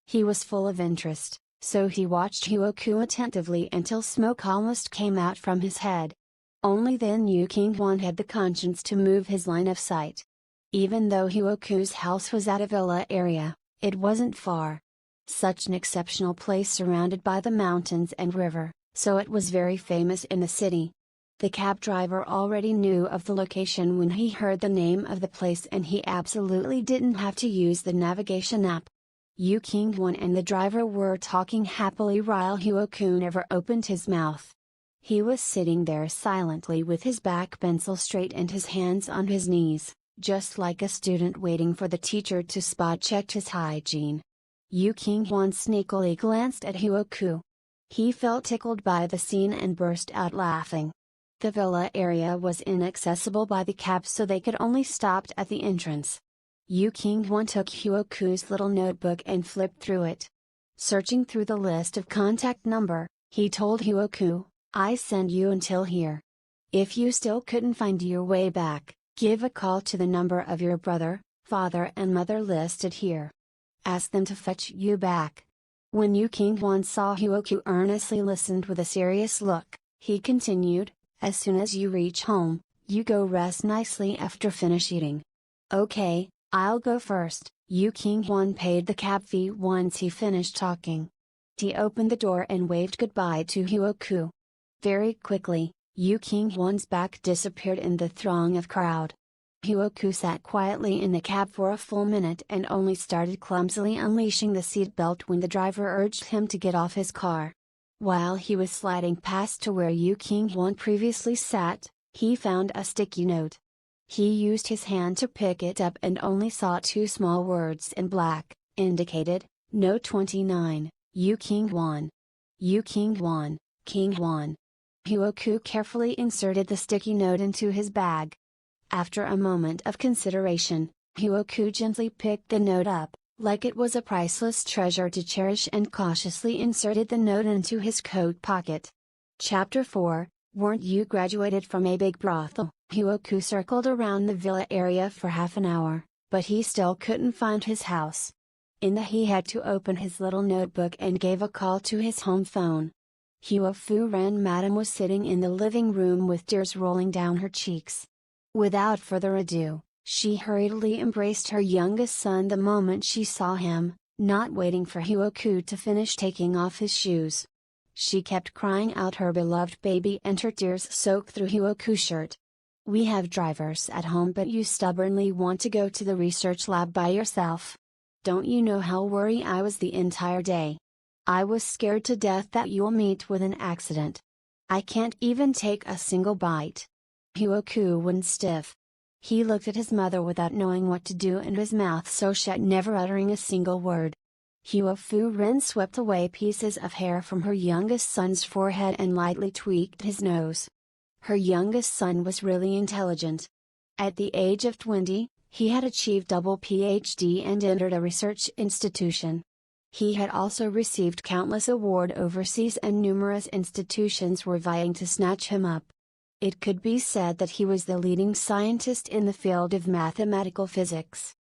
Speaker 1: He was full of interest, so he watched Hou Qu attentively until smoke almost came out from his head. Only then Yu Qing Huan had the conscience to move his line of sight. Even though Hou Qu's house was at a villa area, it wasn't far. Such an exceptional place surrounded by the mountains and river, so it was very famous in the city. The cab driver already knew of the location when he heard the name of the place and he absolutely didn't have to use the navigation app. Yu Qing Huan and the driver were talking happily while Hou Qu never opened his mouth. He was sitting there silently with his back pencil straight and his hands on his knees, just like a student waiting for the teacher to spot check his hygiene. Yu Qing Huan sneakily glanced at Hou Qu. He felt tickled by the scene and burst out laughing. The villa area was inaccessible by the cab, so they could only stop at the entrance. Yu Qing Huan took Hou Qu's little notebook and flipped through it. Searching through the list of contact number, he told Hou Qu, I send you until here. If you still couldn't find your way back, give a call to the number of your brother, father and mother listed here. Ask them to fetch you back. When Yu Qing Huan saw Hou Qu earnestly listened with a serious look, he continued, as soon as you reach home, you go rest nicely after finish eating. Okay, I'll go first. Yu Qing Huan paid the cab fee once he finished talking. He opened the door and waved goodbye to Hou Qu. Very quickly, Yu Qing Huan's back disappeared in the throng of crowd. Hou Qu sat quietly in the cab for a full minute and only started clumsily unleashing the seatbelt when the driver urged him to get off his car. While he was sliding past to where Yu Qing Huan previously sat, he found a sticky note. He used his hand to pick it up and only saw two small words in black, indicated, Note 29, Yu Qing Huan. Yu Qing Huan, King Huan. Hou Qu carefully inserted the sticky note into his bag. After a moment of consideration, Hou Qu gently picked the note up, like it was a priceless treasure to cherish, and cautiously inserted the note into his coat pocket. Chapter 4, Weren't you graduated from a big brothel? Hou Qu circled around the villa area for half an hour, but he still couldn't find his house. He had to open his little notebook and gave a call to his home phone. Hua Fu Ren Madam was sitting in the living room with tears rolling down her cheeks. Without further ado, she hurriedly embraced her youngest son the moment she saw him, not waiting for Hou Qu to finish taking off his shoes. She kept crying out her beloved baby, and her tears soaked through Hou Qu's shirt. We have drivers at home, but you stubbornly want to go to the research lab by yourself. Don't you know how worried I was the entire day? I was scared to death that you'll meet with an accident. I can't even take a single bite. Hou Qu went stiff. He looked at his mother without knowing what to do, and his mouth so shut, never uttering a single word. Hua Fu Ren swept away pieces of hair from her youngest son's forehead and lightly tweaked his nose. Her youngest son was really intelligent. At the age of 20, he had achieved double PhD and entered a research institution. He had also received countless awards overseas, and numerous institutions were vying to snatch him up. It could be said that he was the leading scientist in the field of mathematical physics.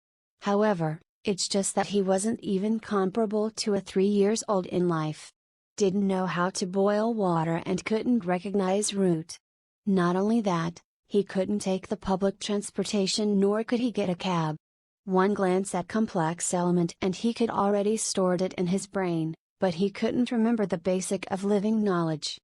Speaker 1: However, it's just that he wasn't even comparable to a 3 years old in life. Didn't know how to boil water and couldn't recognize route. Not only that, he couldn't take the public transportation, nor could he get a cab. One glance at complex element and he could already stored it in his brain, but he couldn't remember the basic of living knowledge.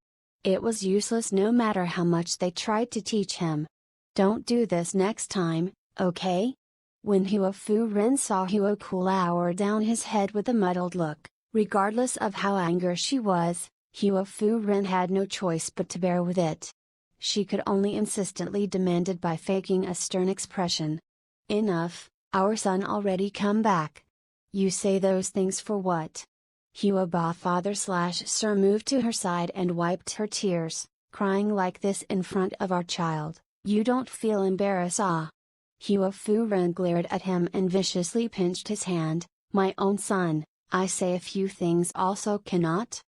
Speaker 1: It was useless no matter how much they tried to teach him. Don't do this next time, okay? When Hua Fu Ren saw Hou Qu lower down his head with a muddled look, regardless of how angry she was, Hua Fu Ren had no choice but to bear with it. She could only insistently demand it by faking a stern expression. Enough, our son already come back. You say those things for what? Hua Ba father/sir moved to her side and wiped her tears, crying like this in front of our child. You don't feel embarrassed? Hua Fu Ren glared at him and viciously pinched his hand. My own son, I say a few things also cannot?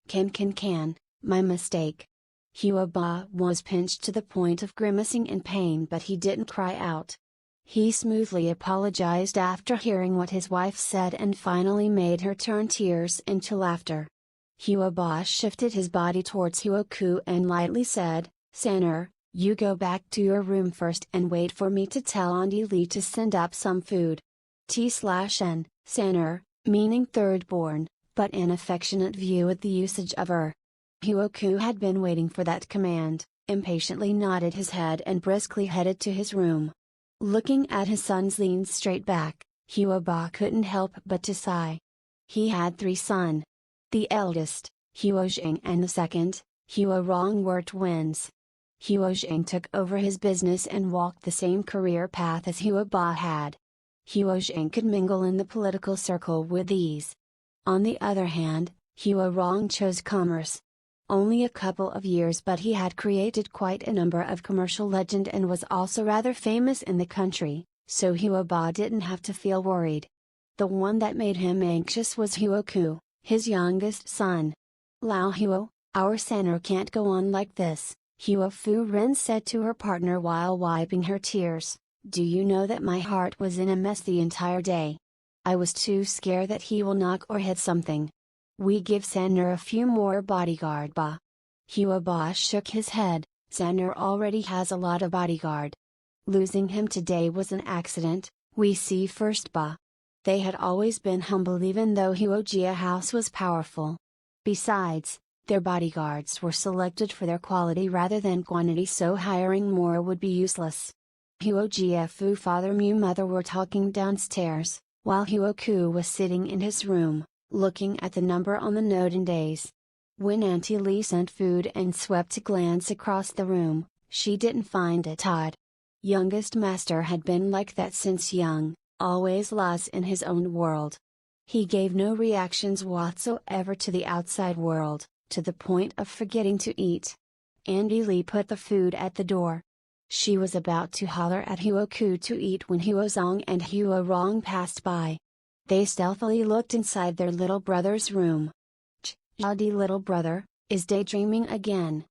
Speaker 1: Can, my mistake. Hua Ba was pinched to the point of grimacing in pain, but he didn't cry out. He smoothly apologized after hearing what his wife said and finally made her turn tears into laughter. Hua Ba shifted his body towards Hou Qu and lightly said, Sanner, you go back to your room first and wait for me to tell Auntie Li to send up some food. T/N, Sanner, meaning third born, but an affectionate view at the usage of her. Hou Qu had been waiting for that command, impatiently nodded his head and briskly headed to his room. Looking at his son's lean straight back, Hua Ba couldn't help but to sigh. He had 3 sons. The eldest, Hua Jing, and the second, Hua Rong, were twins. Hua Jing took over his business and walked the same career path as Hua Ba had. Hua Jing could mingle in the political circle with ease. On the other hand, Hua Rong chose commerce. Only a couple of years, but he had created quite a number of commercial legend and was also rather famous in the country, so Hua Ba didn't have to feel worried. The one that made him anxious was Hou Qu, his youngest son. Lao Hua, our Sanner can't go on like this, Hua Fu Ren said to her partner while wiping her tears. Do you know that my heart was in a mess the entire day? I was too scared that he will knock or hit something. We give Sanner a few more bodyguard, Ba. Hua Ba shook his head. Sanner already has a lot of bodyguard. Losing him today was an accident, we see first, Ba. They had always been humble even though Hua Jia house was powerful. Besides, their bodyguards were selected for their quality rather than quantity, so hiring more would be useless. Hou Qu father Mu mother were talking downstairs, while Hou Qu was sitting in his room, looking at the number on the note and days. When Auntie Lee sent food and swept a glance across the room, she didn't find it odd. Youngest master had been like that since young, always lost in his own world. He gave no reactions whatsoever to the outside world, to the point of forgetting to eat. Auntie Lee put the food at the door. She was about to holler at Hou Qu to eat when Hou Zong and Hou Rong passed by. They stealthily looked inside their little brother's room. Ch-Adi little brother, is daydreaming again.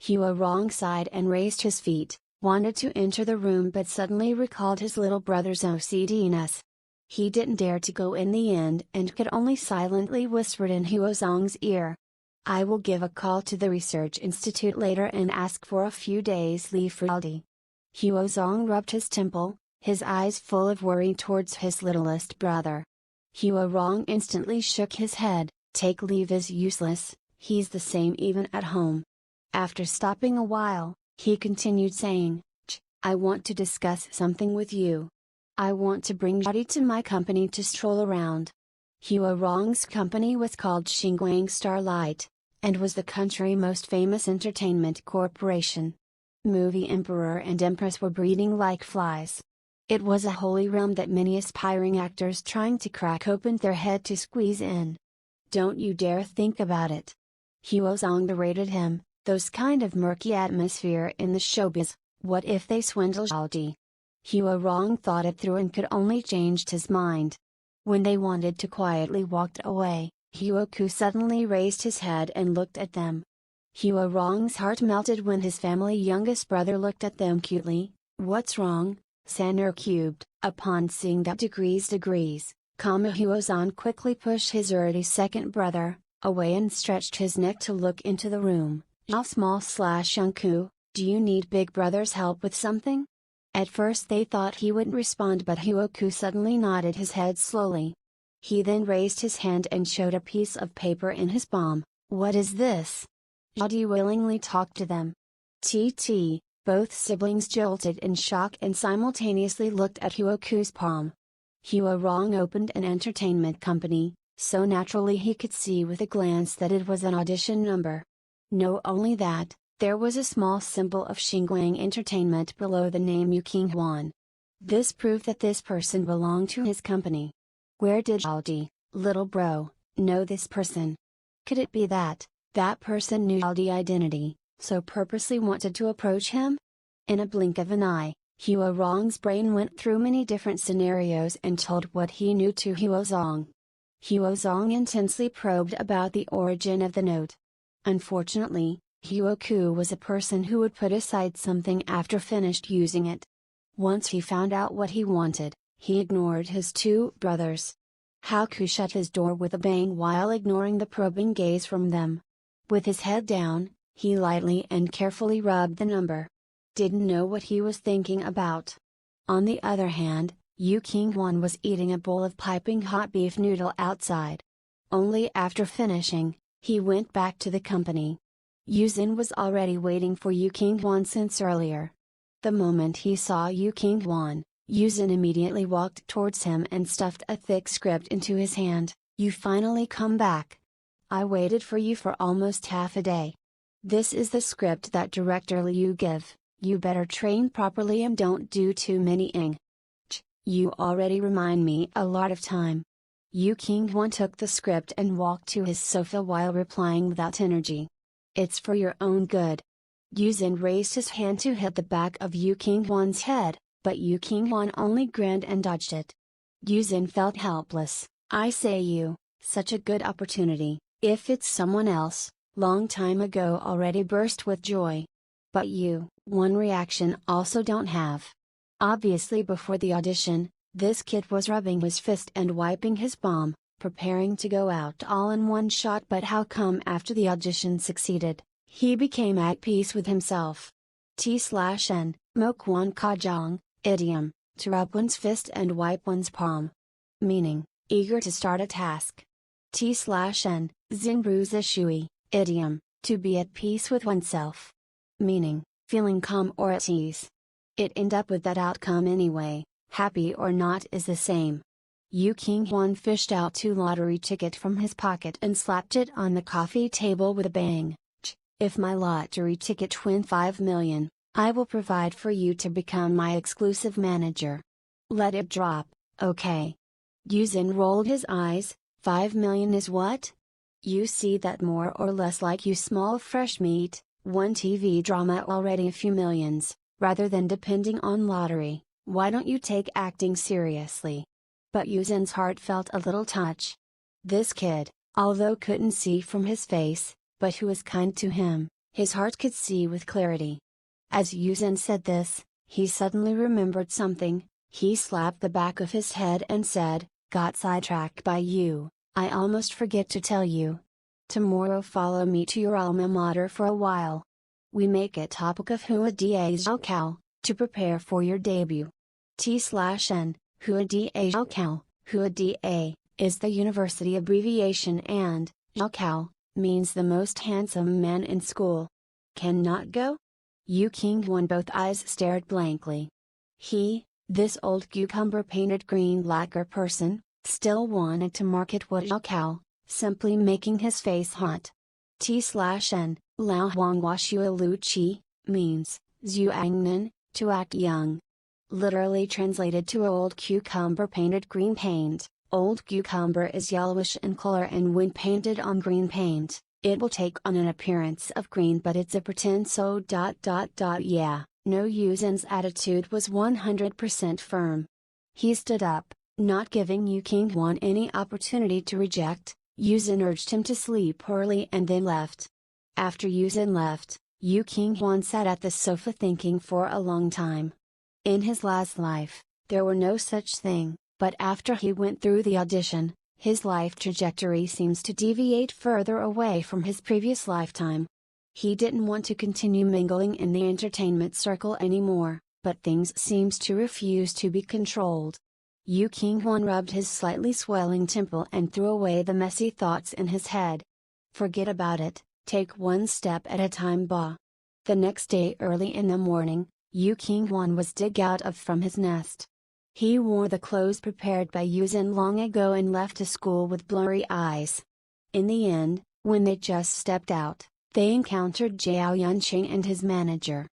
Speaker 1: Hou Rong sighed and raised his feet, wanted to enter the room but suddenly recalled his little brother's OCDness. He didn't dare to go in the end and could only silently whisper in Hou Zong's ear. I will give a call to the research institute later and ask for a few days leave for Aldi. Hou Zong rubbed his temple, his eyes full of worry towards his littlest brother. Hou Rong instantly shook his head, take leave is useless, he's the same even at home. After stopping a while, he continued saying, I want to discuss something with you. I want to bring Jody to my company to stroll around. Hou Rong's company was called Xinguang Starlight, and was the country's most famous entertainment corporation. Movie emperor and empress were breeding like flies. It was a holy realm that many aspiring actors trying to crack open their head to squeeze in. Don't you dare think about it. Hou Zong berated him, those kind of murky atmosphere in the showbiz, what if they swindle Aldi? Hou Rong thought it through and could only changed his mind. When they wanted to quietly walk away, Hou Qu suddenly raised his head and looked at them. Hou Rong's heart melted when his family youngest brother looked at them cutely. What's wrong, Sanur cubed, upon seeing that degrees, Hou Zong quickly pushed his already second brother away and stretched his neck to look into the room. How small/young Qu, do you need big brother's help with something? At first they thought he wouldn't respond, but Hou Qu suddenly nodded his head slowly. He then raised his hand and showed a piece of paper in his palm. What is this? Jody willingly talked to them. Both siblings jolted in shock and simultaneously looked at Hou Qu's palm. Hou Rong opened an entertainment company, so naturally he could see with a glance that it was an audition number. No, only that, there was a small symbol of Xinguang Entertainment below the name Yu Qing Huan. This proved that this person belonged to his company. Where did Aldi, little bro, know this person? Could it be that person knew Aldi's identity, so purposely wanted to approach him? In a blink of an eye, Hou Rong's brain went through many different scenarios and told what he knew to Hou Zong. Hou Zong intensely probed about the origin of the note. Unfortunately, Hou Qu was a person who would put aside something after finished using it. Once he found out what he wanted, he ignored his two brothers. Hou Qu shut his door with a bang while ignoring the probing gaze from them. With his head down, he lightly and carefully rubbed the number. Didn't know what he was thinking about. On the other hand, Yu Qing Huan was eating a bowl of piping hot beef noodle outside. Only after finishing, he went back to the company. Yuzin was already waiting for Yu Qing Huan since earlier. The moment he saw Yu Qing Huan, Yuzin immediately walked towards him and stuffed a thick script into his hand. You finally come back. I waited for you for almost half a day. This is the script that director Liu give. You better train properly and don't do too many ing. You already remind me a lot of time. Yu Qing Huan took the script and walked to his sofa while replying without energy. It's for your own good. Yuzin raised his hand to hit the back of Yu Qing Huan's head, but Yu Qing Huan only grinned and dodged it. Yuzin felt helpless. I say you, such a good opportunity, if it's someone else, long time ago already burst with joy. But you, one reaction also don't have. Obviously before the audition, this kid was rubbing his fist and wiping his palm, preparing to go out all in one shot, but how come after the audition succeeded, he became at peace with himself? T/N, Mo Quan Kajong, idiom, to rub one's fist and wipe one's palm. Meaning, eager to start a task. T/N, Zinruzi Shui, idiom, to be at peace with oneself. Meaning, feeling calm or at ease. It end up with that outcome anyway, happy or not is the same. Yu Qing Huan fished out 2 lottery tickets from his pocket and slapped it on the coffee table with a bang. If my lottery ticket win 5 million, I will provide for you to become my exclusive manager. Let it drop, okay? Yuzin rolled his eyes. 5 million is what? You see that more or less like you small fresh meat, one TV drama already a few millions, rather than depending on lottery, why don't you take acting seriously? But Yuzin's heart felt a little touch. This kid, although couldn't see from his face, but who was kind to him, his heart could see with clarity. As Yuzin said this, he suddenly remembered something. He slapped the back of his head and said, "Got sidetracked by you, I almost forget to tell you. Tomorrow follow me to your alma mater for a while. We make a topic of Hou Qu, to prepare for your debut. T/N, Hou Qu, Hou is the university abbreviation and Qu means the most handsome man in school. Cannot go?" Yu Qing Huan both eyes stared blankly. This old cucumber painted green lacquer person, still wanted to market what Qu, simply making his face hot. T/N, Lao Huanghua Xue Lu Qi, means, Zuangnan, to act young. Literally translated to old cucumber painted green paint, old cucumber is yellowish in color and when painted on green paint, it will take on an appearance of green but it's a pretend so. Yeah, no Yuzin's attitude was 100% firm. He stood up, not giving Yu Qing Huan any opportunity to reject. Yuzin urged him to sleep early and then left. After Yuzin left, Yu Qing Huan sat at the sofa thinking for a long time. In his last life, there were no such thing, but after he went through the audition, his life trajectory seems to deviate further away from his previous lifetime. He didn't want to continue mingling in the entertainment circle anymore, but things seems to refuse to be controlled. Yu Qing Huan rubbed his slightly swelling temple and threw away the messy thoughts in his head. Forget about it, take one step at a time. The next day early in the morning, Yu Qing Huan was dug out of from his nest. He wore the clothes prepared by Yuzin long ago and left to school with blurry eyes. In the end, when they just stepped out, they encountered Zhao Yunqing and his manager.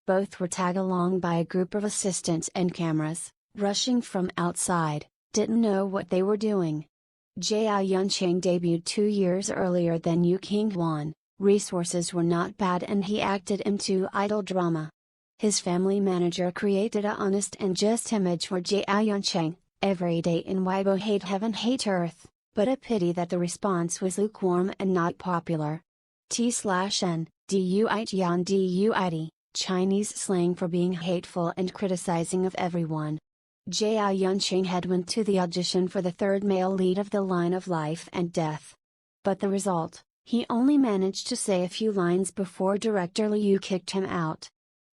Speaker 1: Both were tagged along by a group of assistants and cameras, rushing from outside, didn't know what they were doing. Zhao Yunqing debuted 2 years earlier than Yu Qing Huan, resources were not bad and he acted into idol drama. His family manager created a honest and just image for Zhao Yunqing, every day in Weibo hate heaven hate earth, but a pity that the response was lukewarm and not popular. T/N, duid, Chinese slang for being hateful and criticizing of everyone. Zhao Yunqing had went to the audition for the 3rd male lead of The Line of Life and Death. But the result, he only managed to say a few lines before director Liu kicked him out.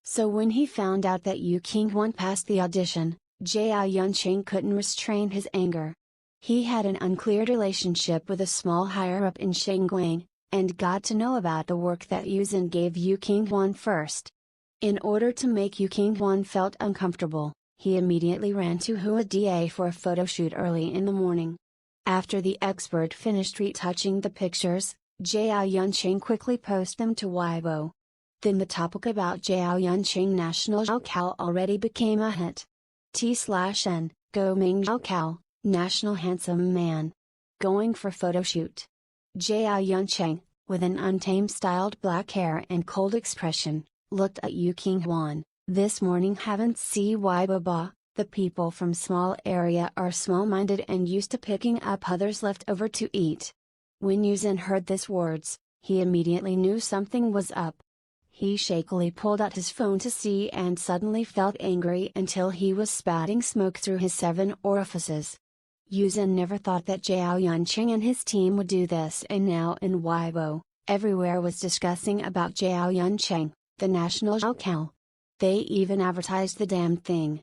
Speaker 1: So when he found out that Yu Qing Huan passed the audition, Zhao Yunqing couldn't restrain his anger. He had an uncleared relationship with a small higher-up in Shangguang, and got to know about the work that Yuzin gave Yu Qing Huan first. In order to make Yu Qing Huan felt uncomfortable, he immediately ran to Hou Qu for a photo shoot early in the morning. After the expert finished retouching the pictures, Zhao Yunqing quickly posted them to Weibo. Then the topic about Zhao Yunqing National Qu already became a hit. T/N, Go Ming Qu, National Handsome Man. Going for photo shoot. Zhao Yunqing, with an untamed styled black hair and cold expression, looked at Yu Qing Huan. This morning haven't see Weibo. The people from small area are small-minded and used to picking up others left over to eat. When Yuzin heard these words, he immediately knew something was up. He shakily pulled out his phone to see and suddenly felt angry until he was spouting smoke through his 7 orifices. Yuzin never thought that Zhao Yunqing and his team would do this, and now in Weibo, everywhere was discussing about Zhao Yunqing, the National Qu. They even advertised the damn thing.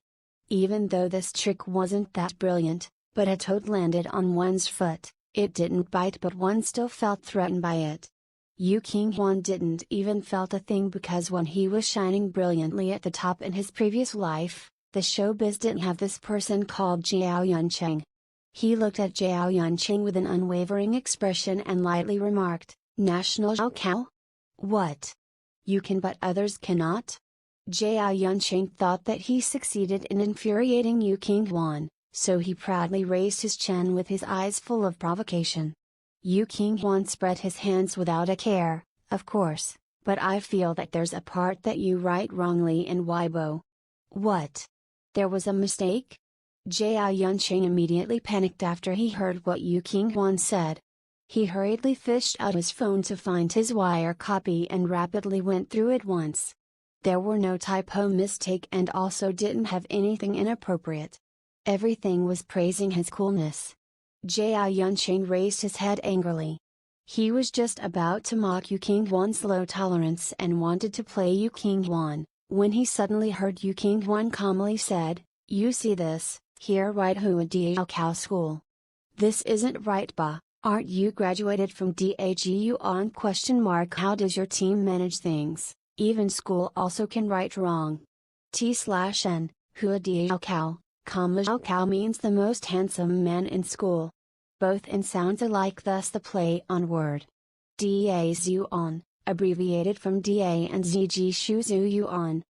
Speaker 1: Even though this trick wasn't that brilliant, but a toad landed on one's foot, It didn't bite, but one still felt threatened by it. Yu Qing Huan didn't even felt a thing because when he was shining brilliantly at the top in his previous life, the showbiz didn't have this person called Zhao Yunqing. He looked at Zhao Yunqing with an unwavering expression and lightly remarked, "National Hou Qu? What? You can but others cannot?" Zhao Yunqing thought that he succeeded in infuriating Yu Qing Huan, so he proudly raised his chin with his eyes full of provocation. Yu Qing Huan spread his hands without a care, "Of course, but I feel that there's a part that you write wrongly in Weibo." "What? There was a mistake?" Zhao Yunqing immediately panicked after he heard what Yu Qing Huan said. He hurriedly fished out his phone to find his wire copy and rapidly went through it once. There were no typo mistake and also didn't have anything inappropriate. Everything was praising his coolness. Zhao Yunqing raised his head angrily. He was just about to mock Yu Qing Huan's low tolerance and wanted to play Yu Qing Huan, when he suddenly heard Yu Qing Huan calmly said, "You see this, here right Hou Qu school. This isn't right ba, aren't you graduated from Yuan? How does your team manage things, even school also can write wrong. T/N, Hou Qu, Zhao means the most handsome man in school. Both in sounds alike, thus the play on word. Da abbreviated from Da and jjwxc.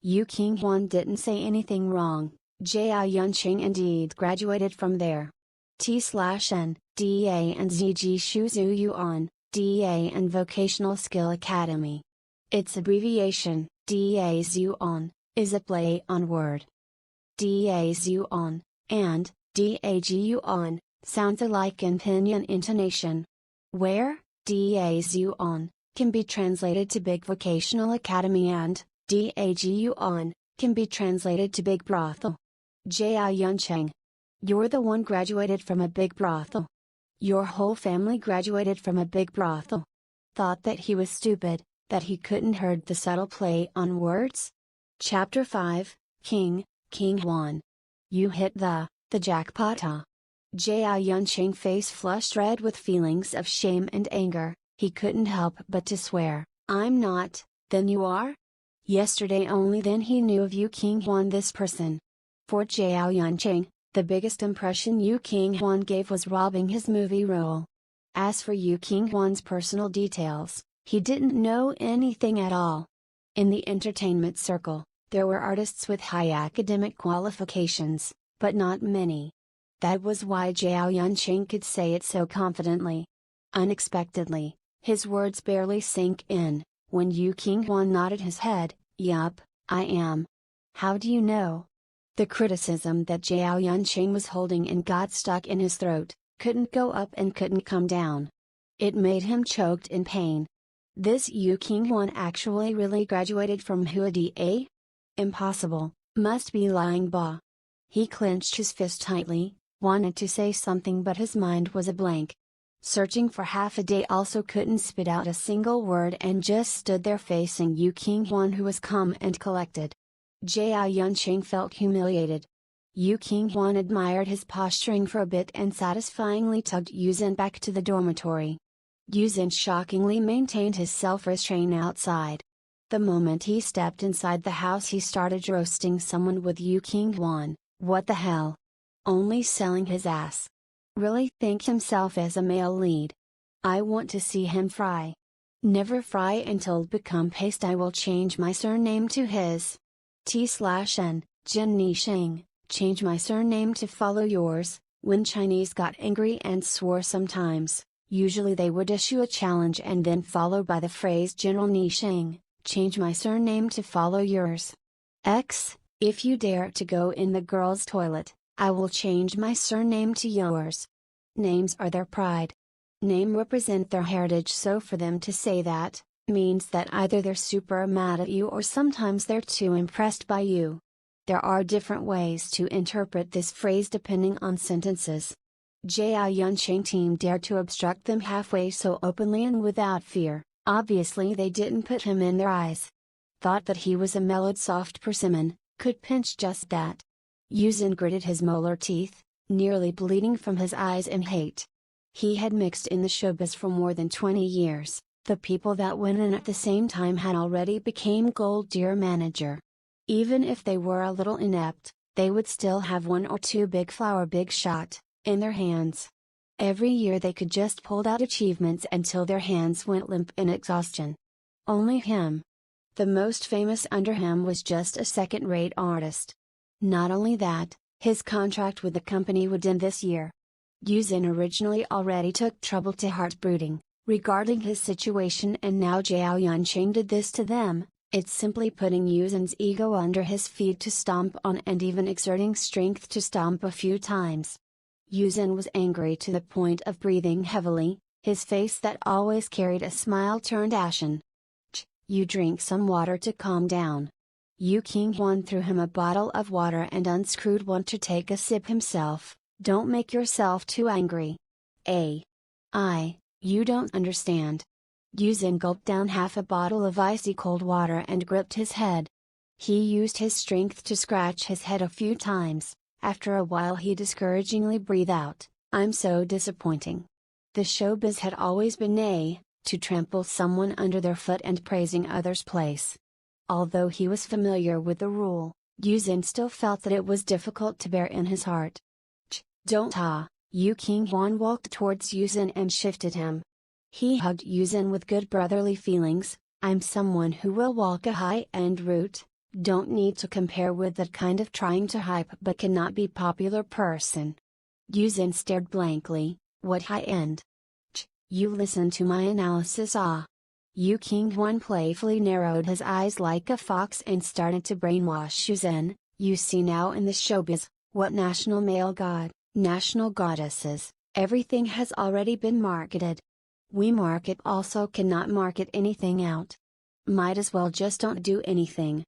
Speaker 1: Yu Qing Huan didn't say anything wrong. Zhao Yunqing indeed graduated from there. T/N, Da and jjwxc, Da and Vocational Skill Academy. Its abbreviation, Da, is a play on word. Da and Dagu sounds alike in pinyin intonation. Where Da can be translated to Big Vocational Academy and Dagu can be translated to Big Brothel. Zhao Yunqing. You're the one graduated from a big brothel. Your whole family graduated from a big brothel. Thought that he was stupid, that he couldn't heard the subtle play on words? Chapter 5, King Huan. You hit the jackpot. Zhao Yunqing face flushed red with feelings of shame and anger. He couldn't help but to swear, "I'm not." "Then you are?" Yesterday only then he knew of Yu Qing Huan, this person. For Zhao Yunqing, the biggest impression Yu Qing Huan gave was robbing his movie role. As for Yu Qing Huan's personal details, he didn't know anything at all. In the entertainment circle, there were artists with high academic qualifications, but not many. That was why Zhao Yunqing could say it so confidently. Unexpectedly, his words barely sank in, when Yu Qing Huan nodded his head, "Yup, I am." "How do you know?" The criticism that Zhao Yunqing was holding in got stuck in his throat, couldn't go up and couldn't come down. It made him choked in pain. This Yu Qing Huan actually really graduated from Hua? Impossible, must be lying ba. He clenched his fist tightly, wanted to say something but his mind was a blank. Searching for half a day, also couldn't spit out a single word and just stood there facing Yu Qing Huan, who was calm and collected. Zhao Yunqing felt humiliated. Yu Qing Huan admired his posturing for a bit and satisfyingly tugged Yuzhen back to the dormitory. Yuzhen shockingly maintained his self-restraint outside. The moment he stepped inside the house, he started roasting someone with Yu Qing Huan. What the hell? Only selling his ass. Really think himself as a male lead. I want to see him fry. Never fry until become paste. I will change my surname to his. T/N, Jin Nisheng, change my surname to follow yours. When Chinese got angry and swore sometimes, usually they would issue a challenge and then follow by the phrase General Nisheng, change my surname to follow yours. If you dare to go in the girls' toilet, I will change my surname to yours. Names are their pride. Name represent their heritage, so for them to say that, means that either they're super mad at you or sometimes they're too impressed by you. There are different ways to interpret this phrase depending on sentences. Zhao Yunqing team dared to obstruct them halfway so openly and without fear, obviously they didn't put him in their eyes. Thought that he was a mellowed soft persimmon, could pinch just that. Yuzhen gritted his molar teeth, nearly bleeding from his eyes in hate. He had mixed in the showbiz for more than 20 years. The people that went in at the same time had already became gold tier manager. Even if they were a little inept, they would still have one or two big shot in their hands. Every year they could just pull out achievements until their hands went limp in exhaustion. Only him. The most famous under him was just a second-rate artist. Not only that, his contract with the company would end this year. Yu Qing originally already took trouble to heart brooding regarding his situation, and now jjwxc did this to them. It's simply putting Yu Qing's ego under his feet to stomp on, and even exerting strength to stomp a few times. Yu Qing was angry to the point of breathing heavily, his face that always carried a smile turned ashen. You drink some water to calm down. Yu Qing Huan threw him a bottle of water and unscrewed one to take a sip himself. Don't make yourself too angry. You don't understand. Yu Qing gulped down half a bottle of icy cold water and gripped his head. He used his strength to scratch his head a few times. After a while he discouragingly breathed out, I'm so disappointing. The showbiz had always been to trample someone under their foot and praising others' place. Although he was familiar with the rule, Yu Qing still felt that it was difficult to bear in his heart. Don't Yu Qing Huan walked towards Yu Qing and shifted him. He hugged Yu Qing with good brotherly feelings. I'm someone who will walk a high-end route, don't need to compare with that kind of trying to hype but cannot be popular person. Yu Qing stared blankly, what high-end? You listen to my analysis Yu Qing Huan playfully narrowed his eyes like a fox and started to brainwash Yu Qing. You see now in the showbiz, what national male god, national goddesses, everything has already been marketed. We market also cannot market anything out. Might as well just don't do anything.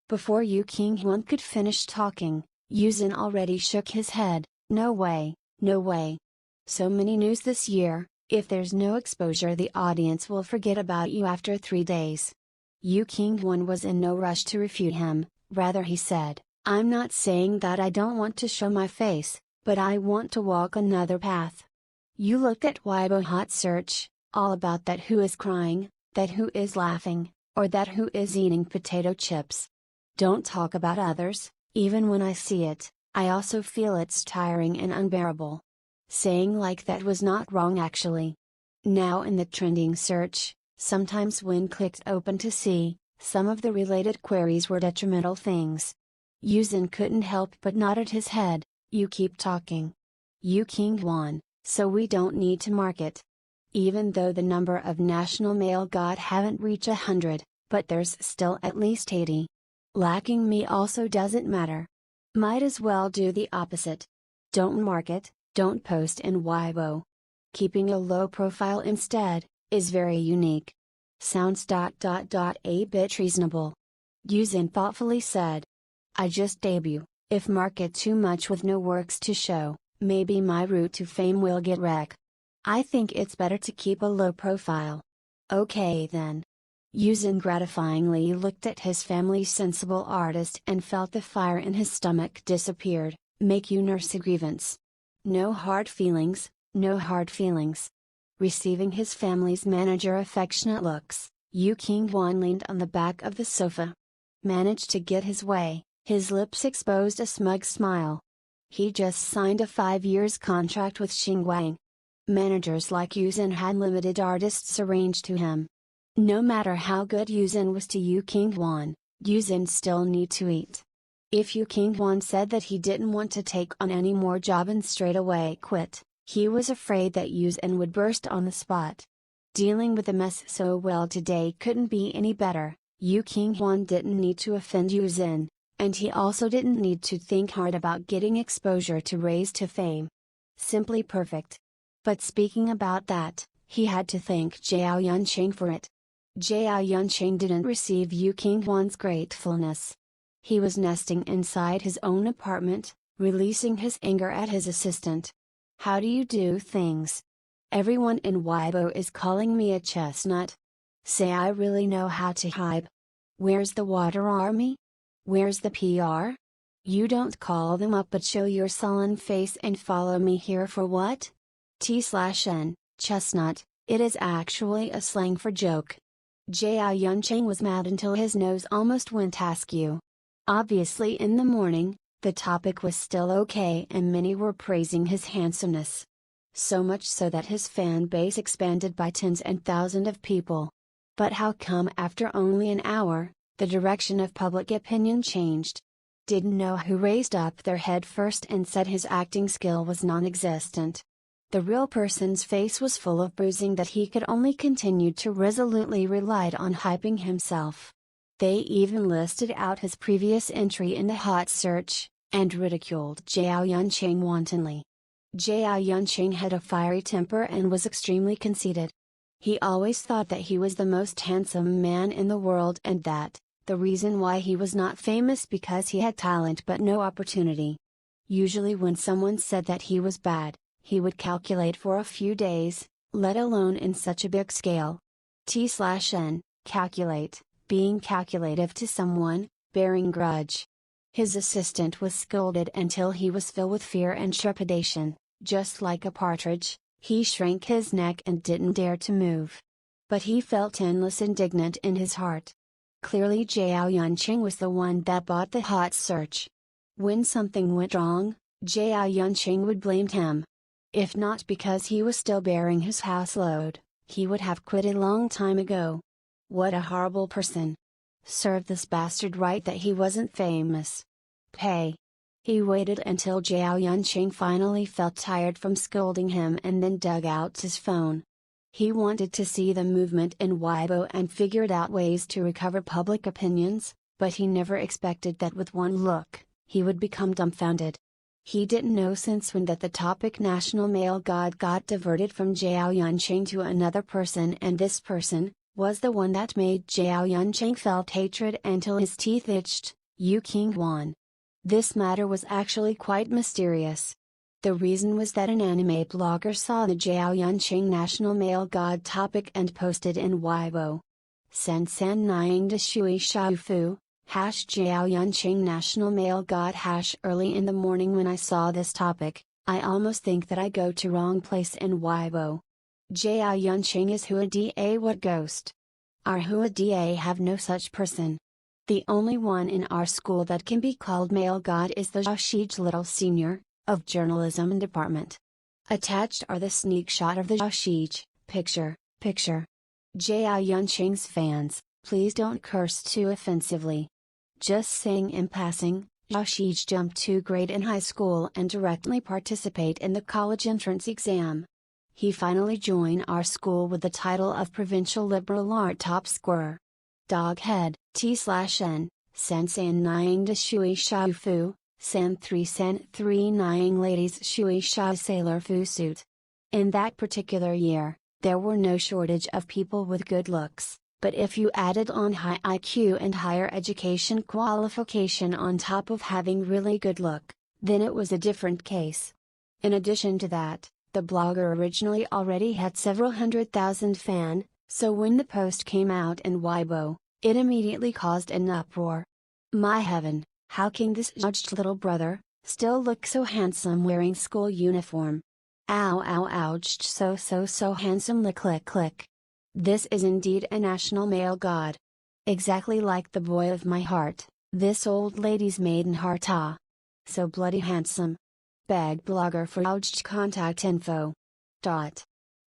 Speaker 1: Before Yu Qing Huan could finish talking, Yu Qing already shook his head, no way, no way. So many news this year, if there's no exposure the audience will forget about you after 3 days. Yu Qing Huan was in no rush to refute him, rather he said, I'm not saying that I don't want to show my face, but I want to walk another path. You look at Weibo hot search, all about that who is crying, that who is laughing, or that who is eating potato chips. Don't talk about others, even when I see it, I also feel it's tiring and unbearable. Saying like that was not wrong actually. Now in the trending search, sometimes when clicked open to see, some of the related queries were detrimental things. Yu Qing couldn't help but nodded his head, you keep talking. Yu Qing Huan, so we don't need to market. Even though the number of national male god haven't reached 100, but there's still at least 80. Lacking me also doesn't matter. Might as well do the opposite. Don't market, don't post in Weibo. Keeping a low profile instead, is very unique. Sounds a bit reasonable. Yu Qing thoughtfully said. I just debut, if market too much with no works to show, maybe my route to fame will get wrecked. I think it's better to keep a low profile. Okay then. Yu Qing gratifyingly looked at his family's sensible artist and felt the fire in his stomach disappeared. Make you nurse a grievance. No hard feelings, no hard feelings. Receiving his family's manager affectionate looks, Yu Qing Huan leaned on the back of the sofa. Managed to get his way, his lips exposed a smug smile. He just signed a 5-year contract with Xinguang. Managers like Yu Qing had limited artists arranged to him. No matter how good Yu Qing was to Yu Qing Huan, Yu Qing still need to eat. If Yu Qing Huan said that he didn't want to take on any more job and straight away quit, he was afraid that Yu Qing would burst on the spot. Dealing with the mess so well today couldn't be any better. Yu Qing Huan didn't need to offend Yu Qing, and he also didn't need to think hard about getting exposure to raise to fame. Simply perfect. But speaking about that, he had to thank jjwxc for it. Jjwxc didn't receive Yu Qing Huan's gratefulness. He was nesting inside his own apartment, releasing his anger at his assistant. How do you do things? Everyone in Weibo is calling me a chestnut. Say I really know how to hype. Where's the water army? Where's the PR? You don't call them up but show your sullen face and follow me here for what? T/N, chestnut, it is actually a slang for joke. Jiao was mad until his nose almost went askew. Obviously in the morning, the topic was still okay and many were praising his handsomeness. So much so that his fan base expanded by tens and thousands of people. But how come after only an hour, the direction of public opinion changed? Didn't know who raised up their head first and said his acting skill was non-existent. The real person's face was full of bruising that he could only continue to resolutely rely on hyping himself. They even listed out his previous entry in the hot search, and ridiculed Jiao wantonly. Jiao had a fiery temper and was extremely conceited. He always thought that he was the most handsome man in the world and that the reason why he was not famous because he had talent but no opportunity. Usually when someone said that he was bad, he would calculate for a few days, let alone in such a big scale. T/N, calculate, being calculative to someone, bearing grudge. His assistant was scolded until he was filled with fear and trepidation, just like a partridge, he shrank his neck and didn't dare to move. But he felt endless indignant in his heart. Clearly Jiao was the one that bought the hot search. When something went wrong, Jiao would blame him. If not because he was still bearing his house load, he would have quit a long time ago. What a horrible person. Serve this bastard right that he wasn't famous. Pay. He waited until Jiao finally felt tired from scolding him and then dug out his phone. He wanted to see the movement in Weibo and figured out ways to recover public opinions, but he never expected that with one look, he would become dumbfounded. He didn't know since when that the topic national male god got diverted from Jiao to another person, and this person was the one that made Jiao felt hatred until his teeth itched, Yu Qing Huan. This matter was actually quite mysterious. The reason was that an anime blogger saw the Jiao national male god topic and posted in Weibo. San Nying de Shui Shao Fu, #Jiao national male god # early in the morning when I saw this topic, I almost think that I go to wrong place in Weibo. Jiao is Hou Da what ghost? Our Hou Da have no such person. The only one in our school that can be called male god is the jjwxc little senior, of journalism department. Attached are the sneak shot of the jjwxc picture. Jiao fans, please don't curse too offensively. Just saying in passing, jjwxc jumped 2 grade in high school and directly participate in the college entrance exam. He finally joined our school with the title of Provincial Liberal Art Top Scorer. Doghead, T/N, San Nying de Shui Shao Fu, San 3 Nying Ladies Shui Shao Sailor Fu Suit. In that particular year, there were no shortage of people with good looks, but if you added on high IQ and higher education qualification on top of having really good look, then it was a different case. In addition to that, the blogger originally already had several 100,000 fans, so when the post came out in Weibo, it immediately caused an uproar. My heaven, how can this judged little brother still look so handsome wearing school uniform? Ouched, so handsome, click. This is indeed a national male god. Exactly like the boy of my heart, this old lady's maiden heart. So bloody handsome. Beg blogger for ouched contact info.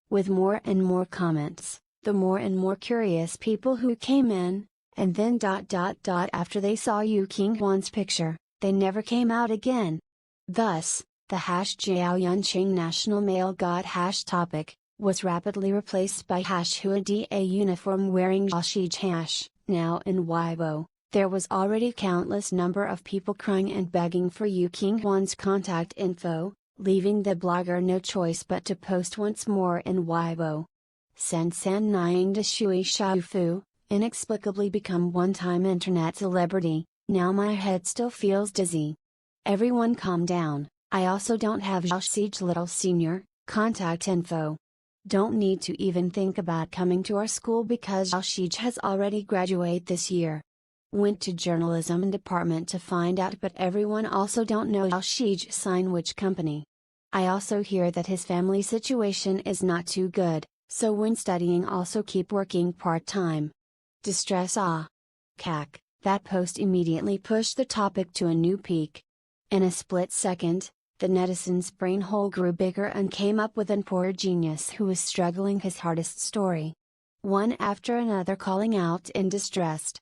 Speaker 1: With more and more comments, the more and more curious people who came in, and then after they saw Yu Qing Huan's picture, they never came out again. Thus, the #Jiao national male god topic was rapidly replaced by #Hou Da uniform wearing jjwxc. Now in Weibo, there was already countless number of people crying and begging for Yu Qing Huan's contact info, leaving the blogger no choice but to post once more in Weibo. San Nying de Shui Shao Fu, inexplicably become one-time internet celebrity, now my head still feels dizzy. Everyone calm down, I also don't have jjwxc little senior, contact info. Don't need to even think about coming to our school because jjwxc has already graduated this year. Went to journalism department to find out, but everyone also don't know jjwxc sign which company.
Speaker 2: I also hear that his family situation is not too good, so when studying also keep working part-time. Distress cack, that post immediately pushed the topic to a new peak. In a split second, the netizen's brain hole grew bigger and came up with an poor genius who was struggling his hardest story. One after another calling out in distress.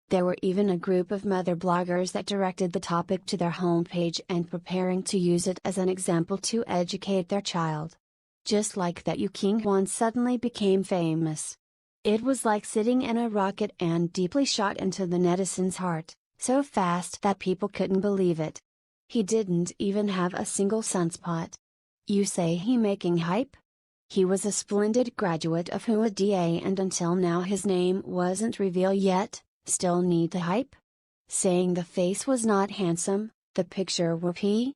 Speaker 2: There were even a group of mother bloggers that directed the topic to their homepage and preparing to use it as an example to educate their child. Just like that, Yu Qing Huan suddenly became famous. It was like sitting in a rocket and deeply shot into the netizen's heart, so fast that people couldn't believe it. He didn't even have a single sunspot. You say he making hype? He was a splendid graduate of Hou Qu and until now his name wasn't revealed yet. Still need the hype? Saying the face was not handsome, the picture were p?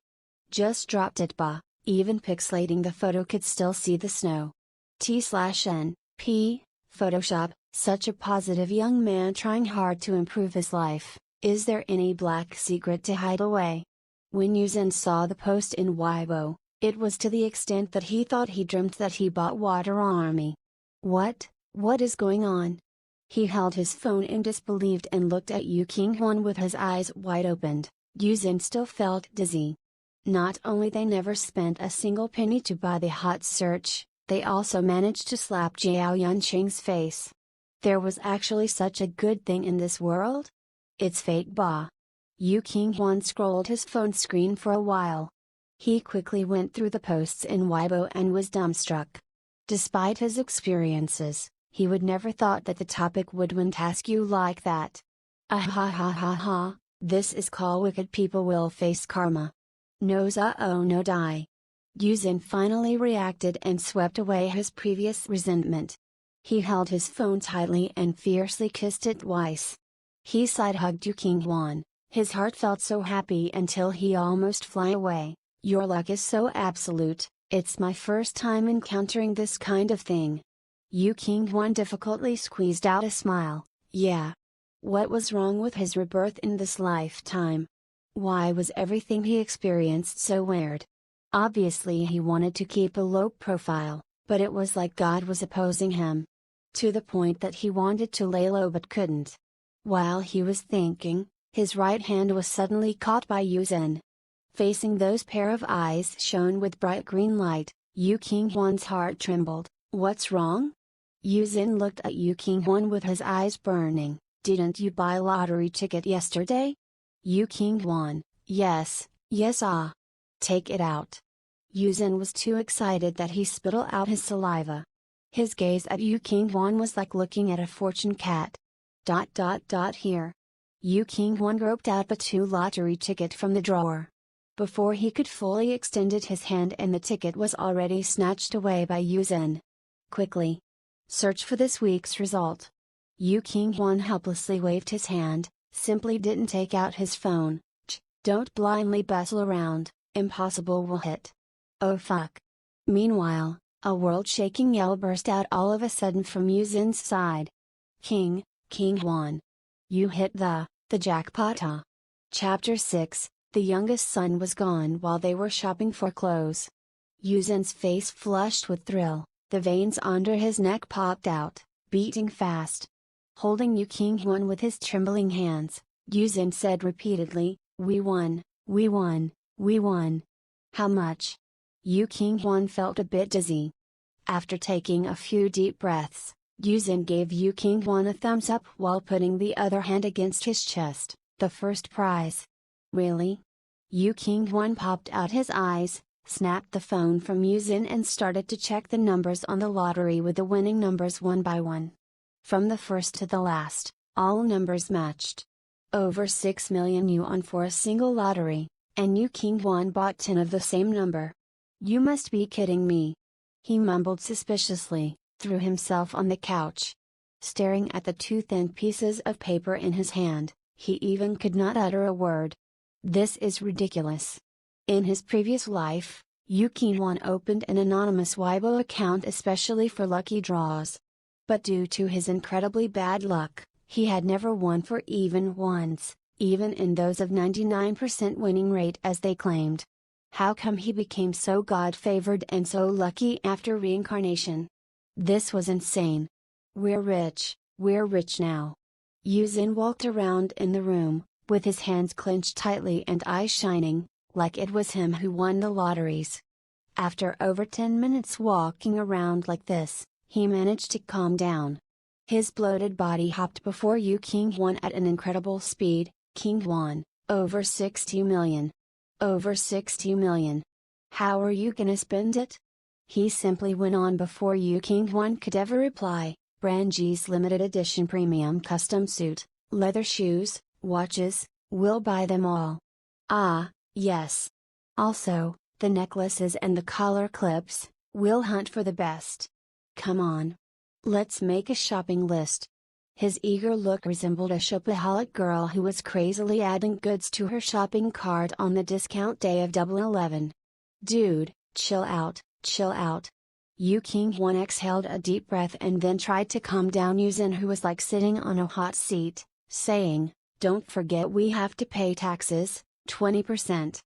Speaker 2: Just dropped it even pixelating the photo could still see the snow. T/N, p, Photoshop, such a positive young man trying hard to improve his life, is there any black secret to hide away? When Yuzhen saw the post in Weibo, it was to the extent that he thought he dreamt that he bought Water Army. What is going on? He held his phone in disbelief and looked at Yu Qing Huan with his eyes wide opened. Yuzhen still felt dizzy. Not only they never spent a single penny to buy the hot search, they also managed to slap Jiao Yanqing's face. There was actually such a good thing in this world? It's fake Yu Qing Huan scrolled his phone screen for a while. He quickly went through the posts in Weibo and was dumbstruck. Despite his experiences, he would never thought that the topic would win task you like that. Ah ha ha ha ha, this is called wicked people will face karma. Knows no die. Yuzhen finally reacted and swept away his previous resentment. He held his phone tightly and fiercely kissed it twice. He side-hugged Yu Qing Huan, his heart felt so happy until he almost flew away. Your luck is so absolute, it's my first time encountering this kind of thing. Yu Qing Huan difficultly squeezed out a smile. Yeah. What was wrong with his rebirth in this lifetime? Why was everything he experienced so weird? Obviously he wanted to keep a low profile, but it was like God was opposing him. To the point that he wanted to lay low but couldn't. While he was thinking, his right hand was suddenly caught by Yuzhen. Facing those pair of eyes shone with bright green light, Yu Qing Huan's heart trembled. What's wrong? Yuzhen looked at Yu Qing Huan with his eyes burning. Didn't you buy lottery ticket yesterday? Yu Qing Huan, yes. Take it out. Yuzhen was too excited that he spittled out his saliva. His gaze at Yu Qing Huan was like looking at a fortune cat. Here. Yu Qing Huan groped out the 2 lottery ticket from the drawer. Before he could fully extended his hand and the ticket was already snatched away by Yuzhen. Quickly. Search for this week's result. Yu Qing Huan helplessly waved his hand, simply didn't take out his phone. Don't blindly bustle around, impossible will hit. Oh fuck. Meanwhile, a world-shaking yell burst out all of a sudden from Yuzhen's side. Qing Huan. You hit the jackpot. Chapter 6, the youngest son was gone while they were shopping for clothes. Yuzhen's face flushed with thrill, the veins under his neck popped out, beating fast. Holding Yu Qing Huan with his trembling hands, Yuzhen said repeatedly, We won. How much? Yu Qing Huan felt a bit dizzy. After taking a few deep breaths, Yuzhen gave Yu Qing Huan a thumbs up while putting the other hand against his chest. The first prize. Really? Yu Qing Huan popped out his eyes, snapped the phone from Yuzhen and started to check the numbers on the lottery with the winning numbers one by one. From the first to the last, all numbers matched. Over 6 million yuan for a single lottery, and Yu Qing Huan bought 10 of the same number. You must be kidding me. He mumbled suspiciously, threw himself on the couch. Staring at the 2 thin pieces of paper in his hand, he even could not utter a word. This is ridiculous. In his previous life, Yu Qing Huan opened an anonymous Weibo account especially for lucky draws. But due to his incredibly bad luck, he had never won for even once, even in those of 99% winning rate as they claimed.
Speaker 1: How come he became so God-favored and so lucky after reincarnation? This was insane. We're rich now. Yu Zhen walked around in the room, with his hands clenched tightly and eyes shining, like it was him who won the lotteries. After over 10 minutes walking around like this, he managed to calm down. His bloated body hopped before Yu Qing Huan at an incredible speed. King Huan, over 60 million. Over 60 million. How are you gonna spend it? He simply went on before Yu Qing Huan could ever reply. Branji's limited edition premium custom suit, leather shoes, watches, we'll buy them all. Ah, yes. Also, the necklaces and the collar clips, we'll hunt for the best. Come on. Let's make a shopping list. His eager look resembled a shopaholic girl who was crazily adding goods to her shopping cart on the discount day of Double 11. Dude, chill out, chill out. Yu Qing Huan exhaled a deep breath and then tried to calm down Yu Zhen, who was like sitting on a hot seat, saying, don't forget we have to pay taxes, 20%.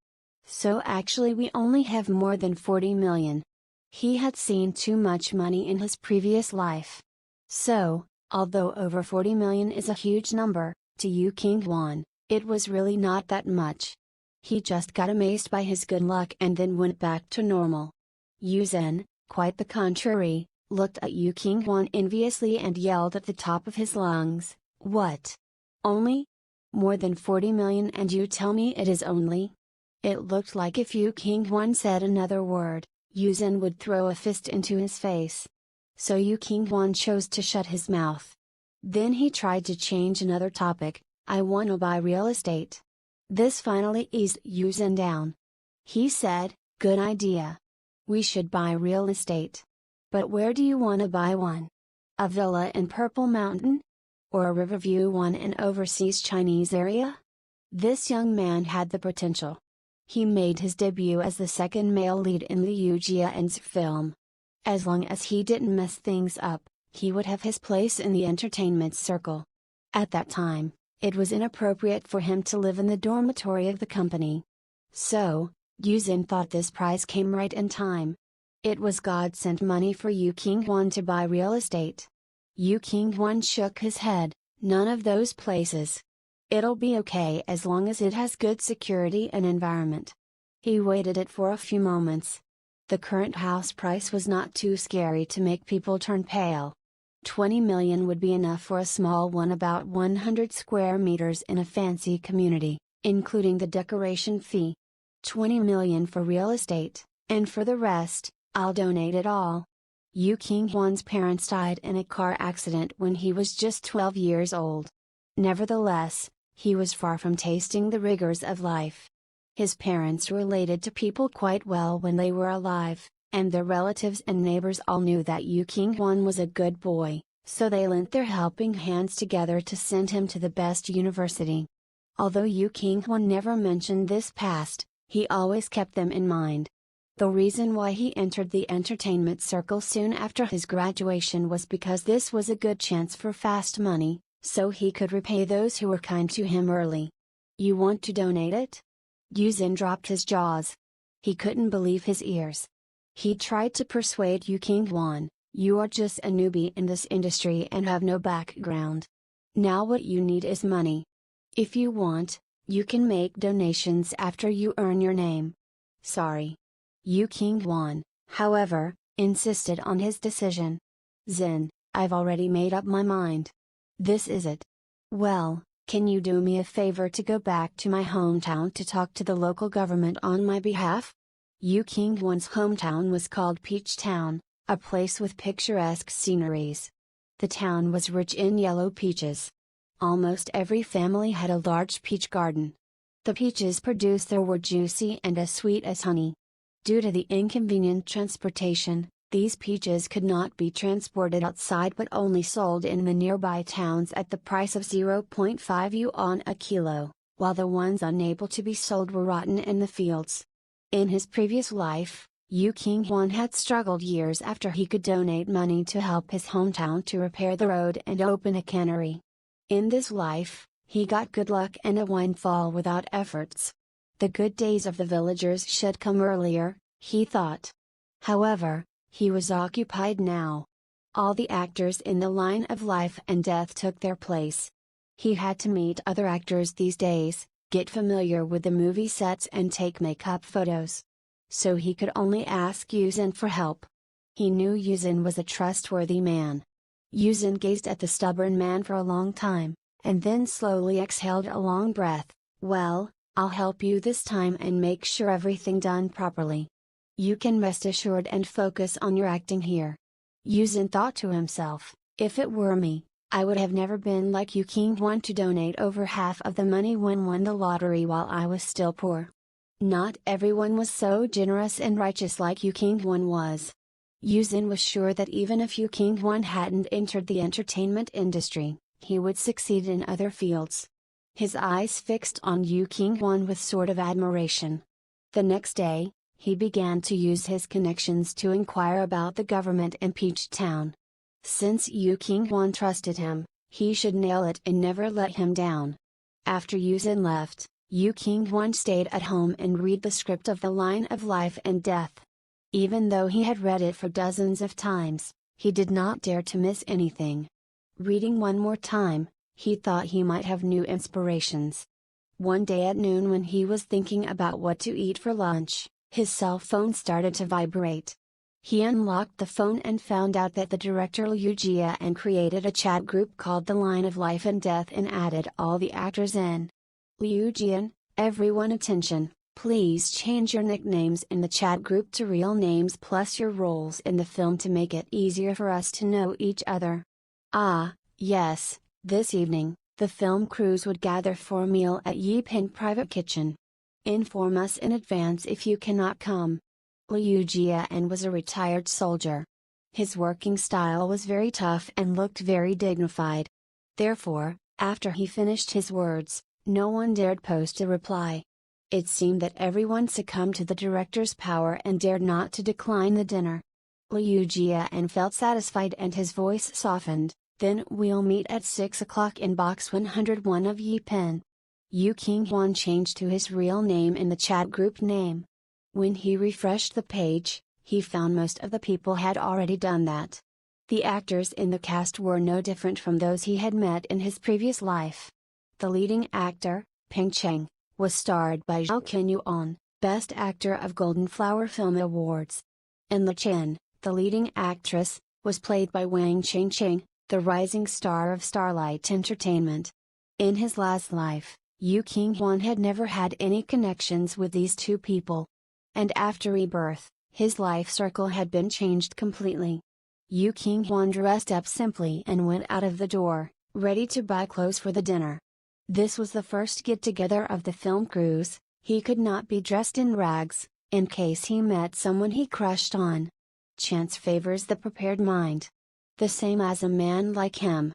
Speaker 1: So actually we only have more than 40 million. He had seen too much money in his previous life. So, although over 40 million is a huge number, to Yu Qing Huan, it was really not that much. He just got amazed by his good luck and then went back to normal. Yu Zhen, quite the contrary, looked at Yu Qing Huan enviously and yelled at the top of his lungs, what? Only? More than 40 million and you tell me it is only? It looked like if Yu Qing Huan said another word, Yu Zhen would throw a fist into his face. So Yu Qing Huan chose to shut his mouth. Then he tried to change another topic. I wanna buy real estate. This finally eased Yu Zhen down. He said, good idea. We should buy real estate. But where do you wanna buy one? A villa in Purple Mountain? Or a Riverview one in overseas Chinese area? This young man had the potential. He made his debut as the second male lead in Liu Jian's film. As long as he didn't mess things up, he would have his place in the entertainment circle. At that time, it was inappropriate for him to live in the dormitory of the company. So, Yu Zhen thought this prize came right in time. It was God-sent money for Yu Qing Huan to buy real estate. Yu Qing Huan shook his head, none of those places. It'll be okay as long as it has good security and environment. He waited it for a few moments. The current house price was not too scary to make people turn pale. 20 million would be enough for a small one about 100 square meters in a fancy community, including the decoration fee. 20 million for real estate, and for the rest, I'll donate it all. Yu Qing Huan's parents died in a car accident when he was just 12 years old. Nevertheless, he was far from tasting the rigors of life. His parents related to people quite well when they were alive, and their relatives and neighbors all knew that Yu Qing Huan was a good boy, so they lent their helping hands together to send him to the best university. Although Yu Qing Huan never mentioned this past, he always kept them in mind. The reason why he entered the entertainment circle soon after his graduation was because this was a good chance for fast money, so he could repay those who were kind to him early. You want to donate it? Yu Zhen dropped his jaws. He couldn't believe his ears. He tried to persuade Yu Qing Huan, you are just a newbie in this industry and have no background. Now what you need is money. If you want, you can make donations after you earn your name. Sorry. Yu Qing Huan, however, insisted on his decision. Zhen, I've already made up my mind. This is it. Well, can you do me a favor to go back to my hometown to talk to the local government on my behalf? Yu Qing Huan's hometown was called Peach Town, a place with picturesque sceneries. The town was rich in yellow peaches. Almost every family had a large peach garden. The peaches produced there were juicy and as sweet as honey. Due to the inconvenient transportation, these peaches could not be transported outside but only sold in the nearby towns at the price of 0.5 yuan a kilo, while the ones unable to be sold were rotten in the fields. In his previous life, Yu Qing Huan had struggled years after he could donate money to help his hometown to repair the road and open a cannery. In this life, he got good luck and a windfall without efforts. The good days of the villagers should come earlier, he thought. However, he was occupied now. All the actors in the line of life and death took their place. He had to meet other actors these days, get familiar with the movie sets and take makeup photos. So he could only ask Yuzin for help. He knew Yuzin was a trustworthy man. Yuzin gazed at the stubborn man for a long time, and then slowly exhaled a long breath. Well, I'll help you this time and make sure everything done properly. You can rest assured and focus on your acting here. Yuzin thought to himself, if it were me, I would have never been like Yu Qing Huan to donate over half of the money when won the lottery while I was still poor. Not everyone was so generous and righteous like Yu Qing Huan was. Yuzin was sure that even if Yu Qing Huan hadn't entered the entertainment industry, he would succeed in other fields. His eyes fixed on Yu Qing Huan with sort of admiration. The next day, he began to use his connections to inquire about the government in Peach Town. Since Yu Qing Huan trusted him, he should nail it and never let him down. After Yuzin left, Yu Qing Huan stayed at home and read the script of The Line of Life and Death. Even though he had read it for dozens of times, he did not dare to miss anything. Reading one more time, he thought he might have new inspirations. One day at noon when he was thinking about what to eat for lunch, his cell phone started to vibrate. He unlocked the phone and found out that the director Liu Jian created a chat group called The Line of Life and Death and added all the actors in. Liu Jian, everyone attention, please change your nicknames in the chat group to real names plus your roles in the film to make it easier for us to know each other. Ah, yes, this evening, the film crews would gather for a meal at Yipin Private Kitchen. Inform us in advance if you cannot come. Liu Jian was a retired soldier. His working style was very tough and looked very dignified. Therefore, after he finished his words, no one dared post a reply. It seemed that everyone succumbed to the director's power and dared not to decline the dinner. Liu Jian felt satisfied and his voice softened. Then we'll meet at 6 o'clock in box 101 of Yipin. Yu Qing Huan changed to his real name in the chat group name. When he refreshed the page, he found most of the people had already done that. The actors in the cast were no different from those he had met in his previous life. The leading actor, Peng Cheng, was starred by Hou Qu, Best Actor of Golden Flower Film Awards. And Li Chen, the leading actress, was played by Wang Qingqing, the rising star of Starlight Entertainment. In his last life, Yu Qing Huan had never had any connections with these two people. And after rebirth, his life circle had been changed completely. Yu Qing Huan dressed up simply and went out of the door, ready to buy clothes for the dinner. This was the first get-together of the film crews. He could not be dressed in rags, in case he met someone he crushed on. Chance favors the prepared mind. The same as a man like him.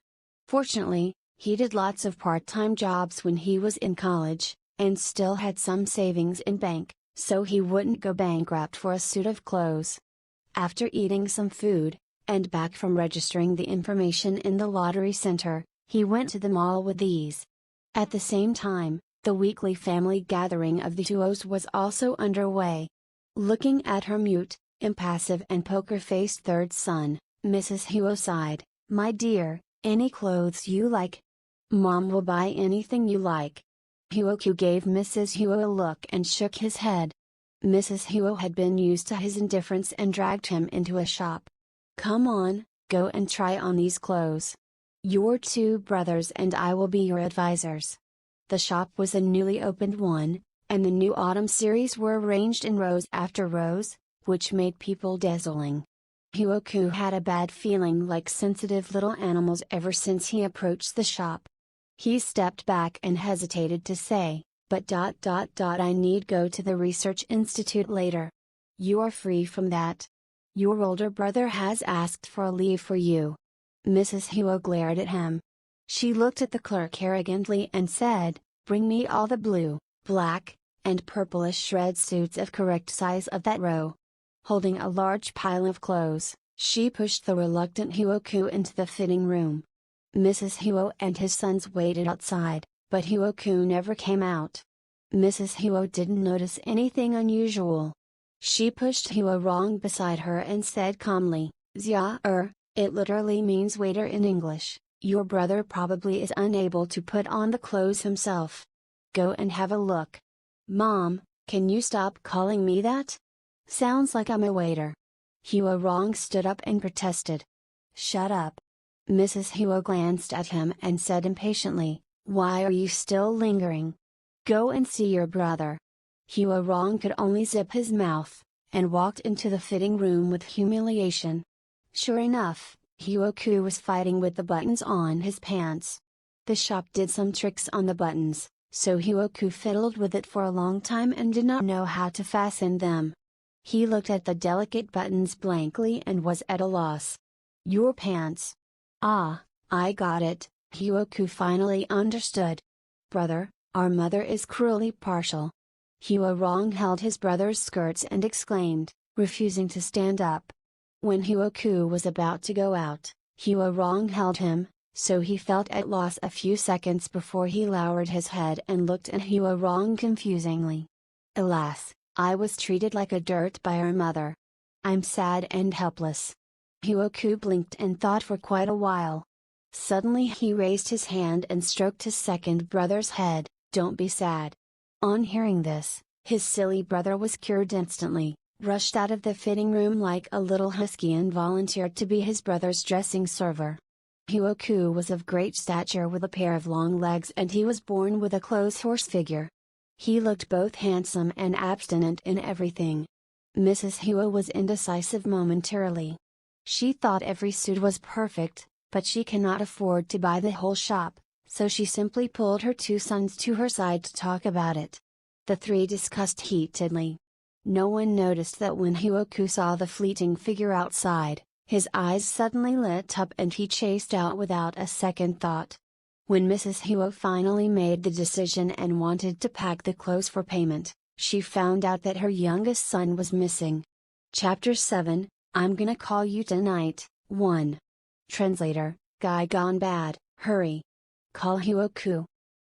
Speaker 1: Fortunately, he did lots of part-time jobs when he was in college, and still had some savings in bank, so he wouldn't go bankrupt for a suit of clothes. After eating some food, and back from registering the information in the lottery center, he went to the mall with ease. At the same time, the weekly family gathering of the Huos was also underway. Looking at her mute, impassive and poker-faced third son, Mrs. Huo sighed, "My dear, any clothes you like? Mom will buy anything you like." Hou Qu gave Mrs. Huo a look and shook his head. Mrs. Huo had been used to his indifference and dragged him into a shop. "Come on, go and try on these clothes. Your two brothers and I will be your advisors." The shop was a newly opened one, and the new autumn series were arranged in rows after rows, which made people dazzling. Hou Qu had a bad feeling like sensitive little animals ever since he approached the shop. He stepped back and hesitated to say, "But I need go to the research institute later." "You are free from that. Your older brother has asked for a leave for you." Mrs. Huo glared at him. She looked at the clerk arrogantly and said, "Bring me all the blue, black, and purplish shred suits of correct size of that row." Holding a large pile of clothes, she pushed the reluctant Hou Qu into the fitting room. Mrs. Huo and his sons waited outside, but Hou Qu never came out.
Speaker 2: Mrs. Hou didn't notice anything unusual. She pushed Hou wrong beside her and said calmly, "Zia, it literally means waiter in English. Your brother probably is unable to put on the clothes himself. Go and have a look." "Mom, can you stop calling me that? Sounds like I'm a waiter." Hou wrong stood up and protested. "Shut up." Mrs. Hou glanced at him and said impatiently, "Why are you still lingering? Go and see your brother." Hou wrong could only zip his mouth, and walked into the fitting room with humiliation. Sure enough, Hou Qu was fighting with the buttons on his pants. The shop did some tricks on the buttons, so Hou Qu fiddled with it for a long time and did not know how to fasten them. He looked at the delicate buttons blankly and was at a loss. "Your pants. Ah, I got it," Hou Qu finally understood. "Brother, our mother is cruelly partial." Hou wrong held his brother's skirts and exclaimed, refusing to stand up. When Hou Qu was about to go out, Hou wrong held him, so he felt at loss a few seconds before he lowered his head and looked at Hou wrong confusingly. "Alas, I was treated like a dirt by our mother. I'm sad and helpless." Hou Qu blinked and thought for quite a while. Suddenly he raised his hand and stroked his second brother's head. "Don't be sad." On hearing this, his silly brother was cured instantly, rushed out of the fitting room like a little husky and volunteered to be his brother's dressing server. Hou Qu was of great stature with a pair of long legs and he was born with a clothes horse figure. He looked both handsome and abstinent in everything. Mrs. Hou was indecisive momentarily. She thought every suit was perfect, but she cannot afford to buy the whole shop, so she simply pulled her two sons to her side to talk about it. The three discussed heatedly. No one noticed that when Hou Qu saw the fleeting figure outside, his eyes suddenly lit up and he chased out without a second thought. When Mrs. Hou finally made the decision and wanted to pack the clothes for payment, she found out that her youngest son was missing. Chapter 7, I'm Gonna Call You Tonight, 1. Translator, Guy Gone Bad, Hurry. Call Hou Qu.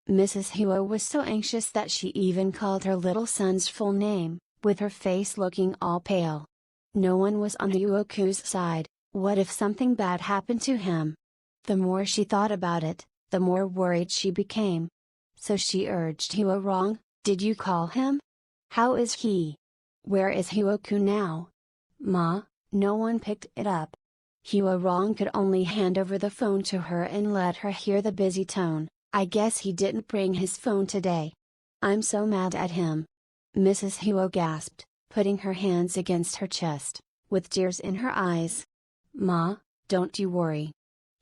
Speaker 2: Mrs. Hou was so anxious that she even called her little son's full name, with her face looking all pale. No one was on Hou Qu's side. What if something bad happened to him? The more she thought about it, the more worried she became. So she urged Hou wrong, "Did you call him? How is he? Where is Hou Qu now?" "Ma, no one picked it up." Hou wrong could only hand over the phone to her and let her hear the busy tone. "I guess he didn't bring his phone today. I'm so mad at him." Mrs. Hou gasped, putting her hands against her chest, with tears in her eyes. "Ma, don't you worry."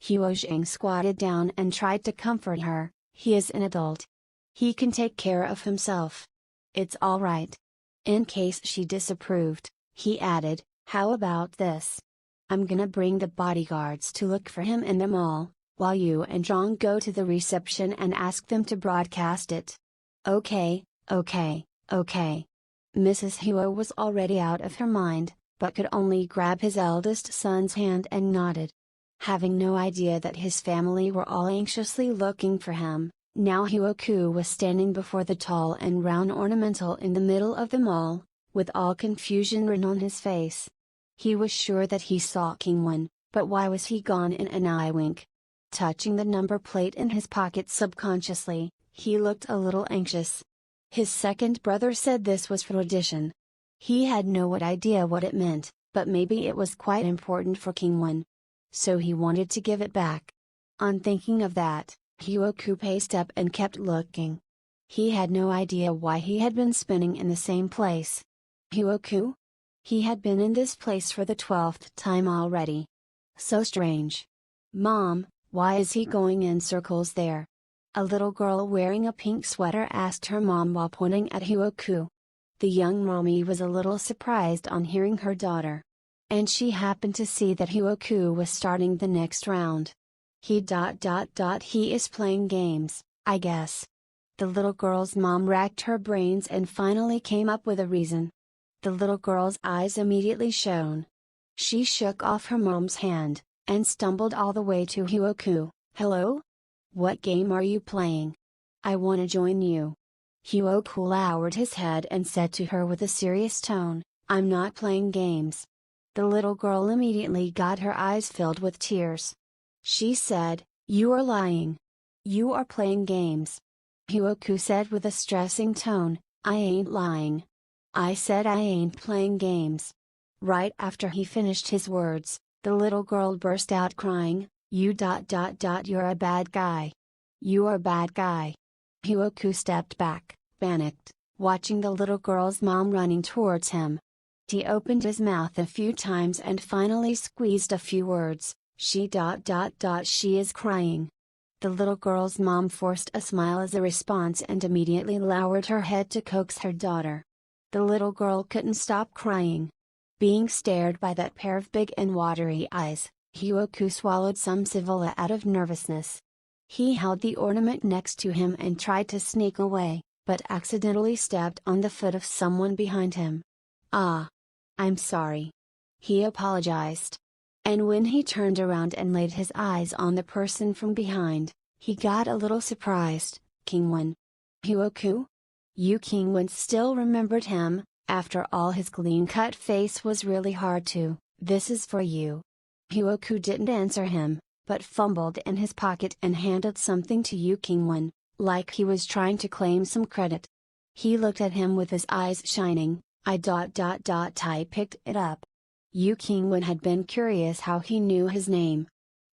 Speaker 2: Hou Qing squatted down and tried to comfort her. "He is an adult. He can take care of himself. It's all right." In case she disapproved, he added, "How about this? I'm gonna bring the bodyguards to look for him in the mall, while you and Zhang go to the reception and ask them to broadcast it." "Okay, okay, okay." Mrs. Hou was already out of her mind, but could only grab his eldest son's hand and nodded. Having no idea that his family were all anxiously looking for him, now Hou Qu was standing before the tall and round ornamental in the middle of the mall, with all confusion written on his face. He was sure that he saw King Wen, but why was he gone in an eye wink? Touching the number plate in his pocket subconsciously, he looked a little anxious. His second brother said this was for audition. He had no idea what it meant, but maybe it was quite important for King Wen. So he wanted to give it back. On thinking of that, Hou Qu paced up and kept looking. He had no idea why he had been spinning in the same place. Hou Qu? He had been in this place for the 12th time already. So strange. "Mom, why is he going in circles there?" a little girl wearing a pink sweater asked her mom while pointing at Hou Qu. The young mommy was a little surprised on hearing her daughter. And she happened to see that Hou Qu was starting the next round. He is playing games, I guess." The little girl's mom racked her brains and finally came up with a reason. The little girl's eyes immediately shone. She shook off her mom's hand, and stumbled all the way to Hou Qu. "Hello? What game are you playing? I wanna join you."
Speaker 1: Hou Qu lowered his head and said to her with a serious tone, "I'm not playing games." The little girl immediately got her eyes filled with tears. She said, "You are lying. You are playing games." Hou Qu said with a stressing tone, "I ain't lying. I said I ain't playing games." Right after he finished his words, the little girl burst out crying, "You're a bad guy. You are a bad guy." Hou Qu stepped back, panicked, watching the little girl's mom running towards him. He opened his mouth a few times and finally squeezed a few words, She is crying." The little girl's mom forced a smile as a response and immediately lowered her head to coax her daughter. The little girl couldn't stop crying. Being stared by that pair of big and watery eyes, Hou Qu swallowed some saliva out of nervousness. He held the ornament next to him and tried to sneak away, but accidentally stepped on the foot of someone behind him. "Ah. I'm sorry." He apologized. And when he turned around and laid his eyes on the person from behind, he got a little surprised. "Qing Huan. Hou Qu?" Yu Qing Huan still remembered him. After all, his clean-cut face was really hard to. "This is for you." Hou Qu didn't answer him, but fumbled in his pocket and handed something to Yu Qing Huan, like he was trying to claim some credit. He looked at him with his eyes shining. I picked it up. Yu Qing Huan had been curious how he knew his name.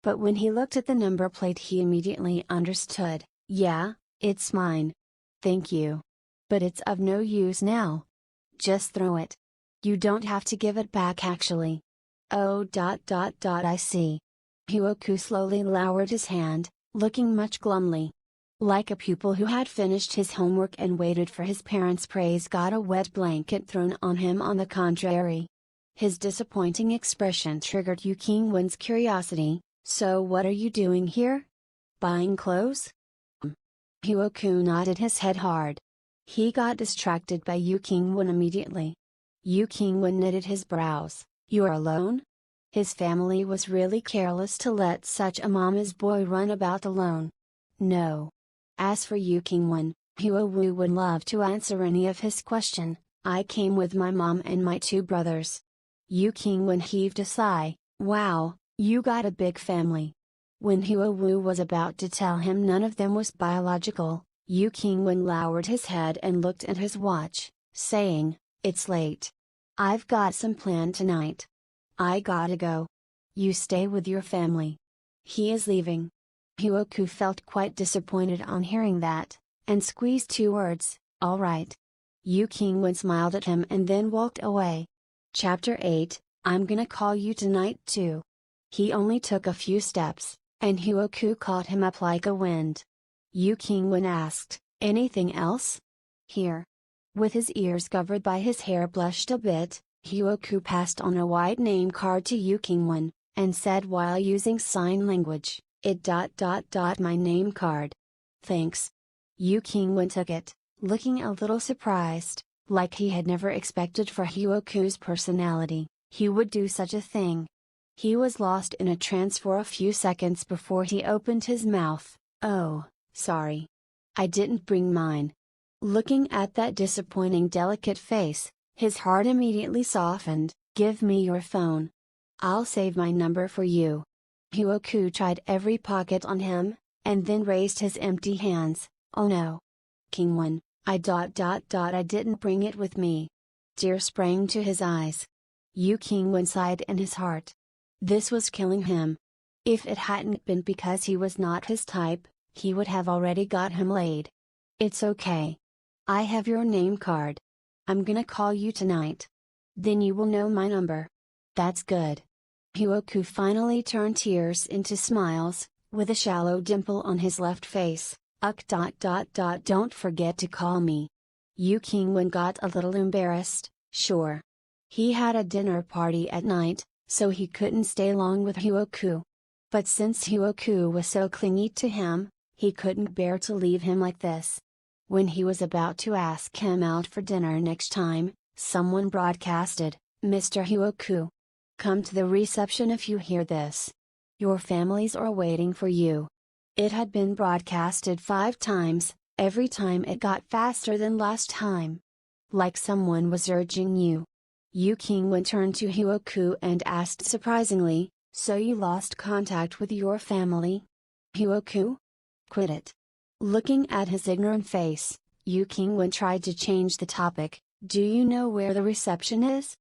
Speaker 1: But when he looked at the number plate, he immediately understood. "Yeah, it's mine. Thank you. But it's of no use now. Just throw it. You don't have to give it back actually." "Oh. I see." Hou Qu slowly lowered his hand, looking much glumly. Like a pupil who had finished his homework and waited for his parents' praise got a wet blanket thrown on him. On the contrary. His disappointing expression triggered Yu Qing Huan's curiosity. "So what are you doing here? Buying clothes?" Hou Qu nodded his head hard. He got distracted by Yu Qing Huan immediately. Yu Qing Huan knitted his brows. "You're alone?" His family was really careless to let such a mama's boy run about alone. "No." As for Yu Qing Huan, Hou Wu would love to answer any of his question. "I came with my mom and my 2 brothers." Yu Qing Huan heaved a sigh. "Wow, you got a big family." When Hou Wu was about to tell him none of them was biological, Yu Qing Huan lowered his head and looked at his watch, saying, "It's late. I've got some plan tonight. I gotta go. You stay with your family." He is leaving. Hou Qu felt quite disappointed on hearing that, and squeezed 2 words, "All right." Yu Qing Huan smiled at him and then walked away. Chapter 8, I'm gonna call you tonight too. He only took a few steps, and Hou Qu caught him up like a wind. Yu Qing Huan asked, "Anything else?" "Here." With his ears covered by his hair blushed a bit, Hou Qu passed on a white name card to Yu Qing Huan, and said while using sign language, my name card." "Thanks." Yu Qing Huan took it, looking a little surprised, like he had never expected for Hou Qu's personality, he would do such a thing. He was lost in a trance for a few seconds before he opened his mouth. "Oh, sorry. I didn't bring mine." Looking at that disappointing delicate face, his heart immediately softened. "Give me your phone. I'll save my number for you." Hou Qu tried every pocket on him, and then raised his empty hands. "Oh no. Qing Huan, I didn't bring it with me." Tears sprang to his eyes. Yu Qing Huan sighed in his heart. This was killing him. If it hadn't been because he was not his type, he would have already got him laid. "It's okay. I have your name card. I'm gonna call you tonight. Then you will know my number." "That's good." Hou Qu finally turned tears into smiles, with a shallow dimple on his left face. Don't forget to call me." Yu Qing Huan got a little embarrassed. "Sure." He had a dinner party at night, so he couldn't stay long with Hou Qu. But since Hou Qu was so clingy to him, he couldn't bear to leave him like this. When he was about to ask him out for dinner next time, someone broadcasted, "Mr. Hou Qu. Come to the reception if you hear this. Your families are waiting for you." It had been broadcasted 5 times, Every time it got faster than last time. Like someone was urging you. Yu Qing Huan turned to Hou Qu and asked surprisingly, "So you lost contact with your family? Hou Qu? Quit it." Looking at his ignorant face, Yu Qing Huan tried to change the topic. "Do you know where the reception is?"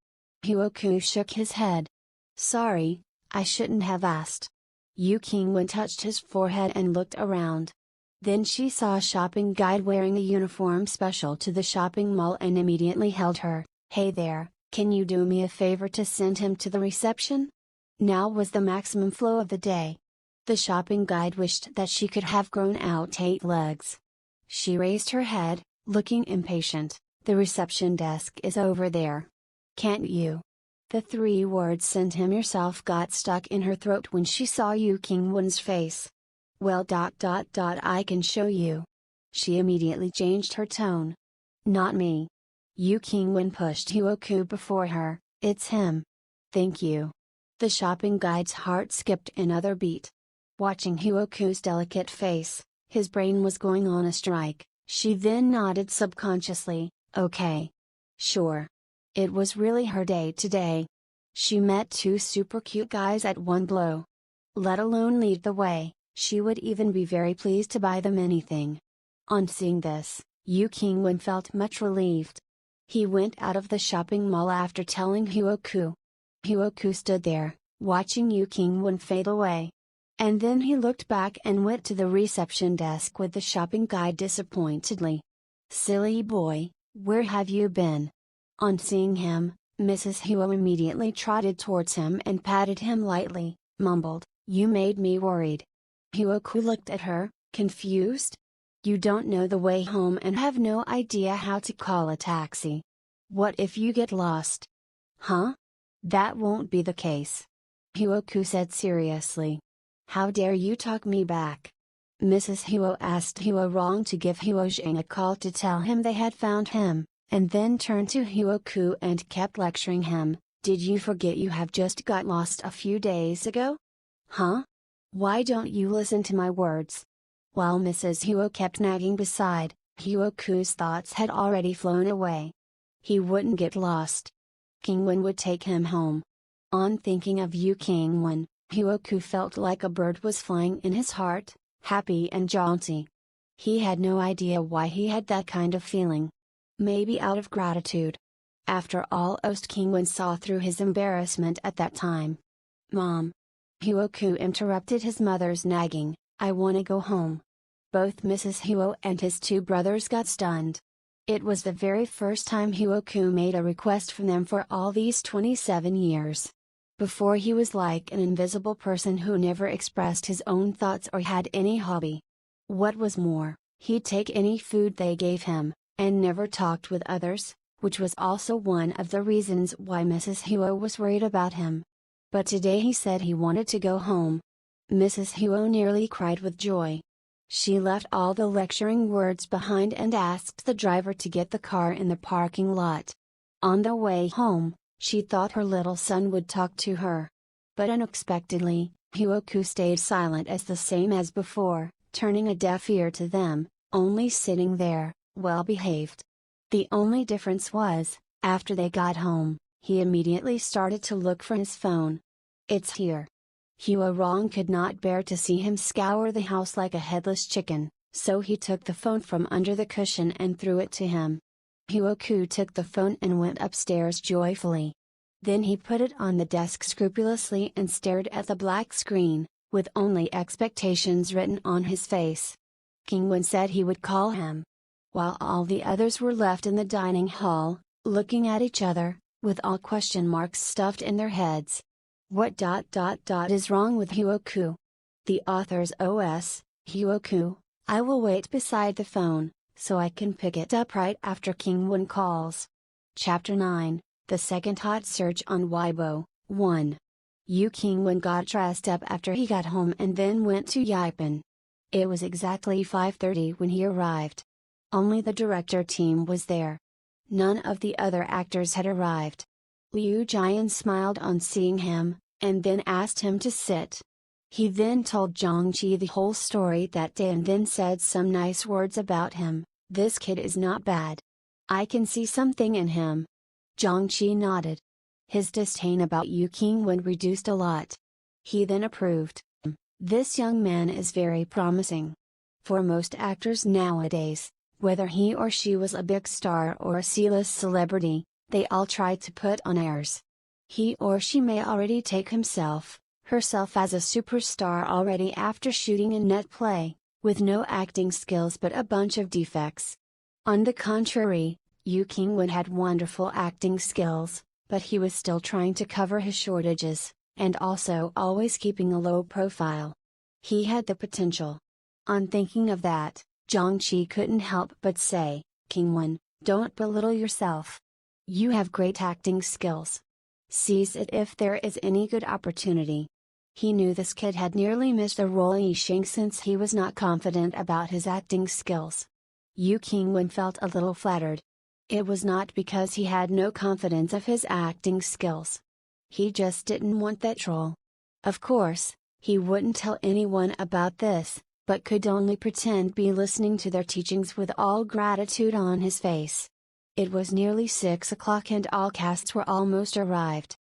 Speaker 1: Hou Qu shook his head. "Sorry, I shouldn't have asked." Yu Qing Huan touched his forehead and looked around. Then she saw a shopping guide wearing a uniform special to the shopping mall and immediately held her. "Hey there, can you do me a favor to send him to the reception?" Now was the maximum flow of the day. The shopping guide wished that she could have grown out 8 legs. She raised her head, looking impatient. "The reception desk is over there. Can't you?" The 3 words "send him yourself" got stuck in her throat when she saw Yu Qing Huan's face. "Well, I can show you." She immediately changed her tone. "Not me." Yu Qing Huan pushed Hou Qu before her. "It's him." "Thank you." The shopping guide's heart skipped another beat. Watching Hou Qu's delicate face, his brain was going on a strike. She then nodded subconsciously, "Okay. Sure." It was really her day today. She met 2 super cute guys at one blow. Let alone lead the way, she would even be very pleased to buy them anything. On seeing this, Yu Qing Huan felt much relieved. He went out of the shopping mall after telling Hou Qu. Hou Qu stood there, watching Yu Qing Huan fade away. And then he looked back and went to the reception desk with the shopping guide disappointedly. "Silly boy, where have you been?" On seeing him, Mrs. Hou immediately trotted towards him and patted him lightly, mumbled, "You made me worried." Hou Qu looked at her, confused. "You don't know the way home and have no idea how to call a taxi. What if you get lost?" "Huh? That won't be the case," Hou Qu said seriously. "How dare you talk me back?" Mrs. Hou asked Hou Rong to give Hou Zhang a call to tell him they had found him, and then turned to Hou Qu and kept lecturing him. "Did you forget you have just got lost a few days ago? Huh? Why don't you listen to my words?" While Mrs. Hou kept nagging beside, Hou Qu's thoughts had already flown away. He wouldn't get lost. Qing Huan would take him home. On thinking of Yu Qing Huan, Hou Qu felt like a bird was flying in his heart, happy and jaunty. He had no idea why he had that kind of feeling. Maybe out of gratitude. After all, Qing Huan saw through his embarrassment at that time. "Mom!" Hou Qu interrupted his mother's nagging, "I wanna go home." Both Mrs. Hou and his 2 brothers got stunned. It was the very first time Hou Qu made a request from them for all these 27 years. Before, he was like an invisible person who never expressed his own thoughts or had any hobby. What was more, he'd take any food they gave him, and never talked with others, which was also one of the reasons why Mrs. Hou was worried about him. But today he said he wanted to go home. Mrs. Hou nearly cried with joy. She left all the lecturing words behind and asked the driver to get the car in the parking lot. On the way home, she thought her little son would talk to her. But unexpectedly, Hou Qu stayed silent as the same as before, turning a deaf ear to them, only sitting there, well behaved. The only difference was, after they got home, he immediately started to look for his phone. "It's here." Hou Rong could not bear to see him scour the house like a headless chicken, so he took the phone from under the cushion and threw it to him. Hou Qu took the phone and went upstairs joyfully. Then he put it on the desk scrupulously and stared at the black screen, with only expectations written on his face. Qing Huan said he would call him. While all the others were left in the dining hall, looking at each other, with all question marks stuffed in their heads. What is wrong with Hou Qu? The author's OS, Hou Qu, I will wait beside the phone, so I can pick it up right after Qing Huan calls. Chapter 9, The Second Hot Search on Weibo, 1. Yu Qing Huan got dressed up after he got home and then went to Yaipan. It was exactly 5:30 when he arrived. Only the director team was there. None of the other actors had arrived. Liu Jian smiled on seeing him, and then asked him to sit. He then told Zhangqi the whole story that day and then said some nice words about him. "This kid is not bad. I can see something in him." Zhangqi nodded. His disdain about Yu Qing Huan reduced a lot. He then approved. "This young man is very promising. For most actors nowadays, whether he or she was a big star or a C-list celebrity, they all try to put on airs. He or she may already take herself as a superstar already after shooting a net play, with no acting skills but a bunch of defects. On the contrary, Yu Qing Huan had wonderful acting skills, but he was still trying to cover his shortages, and also always keeping a low profile. He had the potential." On thinking of that, Zhangqi couldn't help but say, "Qing Huan, don't belittle yourself. You have great acting skills. Seize it if there is any good opportunity." He knew this kid had nearly missed the role Yixing since he was not confident about his acting skills. Yu Qing Huan felt a little flattered. It was not because he had no confidence of his acting skills. He just didn't want that role. Of course, he wouldn't tell anyone about this, but could only pretend be listening to their teachings with all gratitude on his face. It was nearly 6 o'clock and all casts were almost arrived.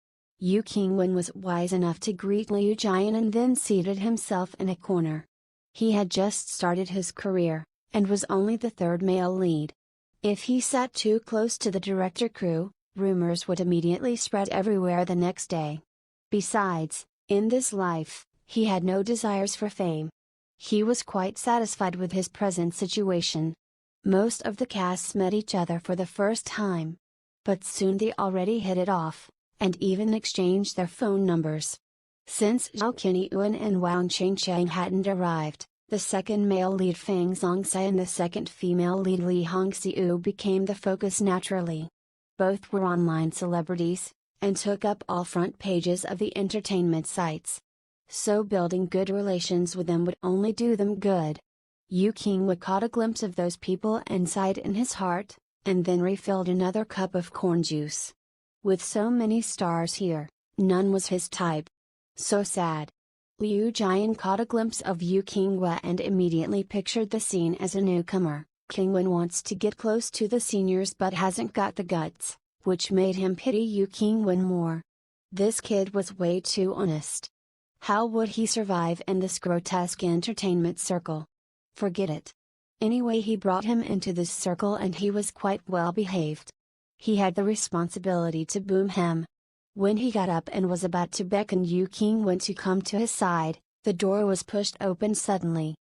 Speaker 1: Yu Qing Huan was wise enough to greet Liu Jian and then seated himself in a corner. He had just started his career, and was only the third male lead. If he sat too close to the director crew, rumors would immediately spread everywhere the next day. Besides, in this life, he had no desires for fame. He was quite satisfied with his present situation. Most of the casts met each other for the first time. But soon they already hit it off, and even exchanged their phone numbers. Since Zhao Qinyuan and Wang Chengcheng hadn't arrived, the second male lead Feng Zongxi and the second female lead Li Hongxiu became the focus naturally. Both were online celebrities, and took up all front pages of the entertainment sites. So building good relations with them would only do them good. Yu Qing Huan caught a glimpse of those people and sighed in his heart, and then refilled another cup of corn juice. With so many stars here, none was his type. So sad. Liu Jian caught a glimpse of Yu Qing Huan and immediately pictured the scene as a newcomer. Qing Huan wants to get close to the seniors but hasn't got the guts, which made him pity Yu Qing Huan more. This kid was way too honest. How would he survive in this grotesque entertainment circle? Forget it. Anyway, he brought him into this circle and he was quite well behaved. He had the responsibility to boom him. When he got up and was about to beckon Yu Qing Huan to come to his side, the door was pushed open suddenly.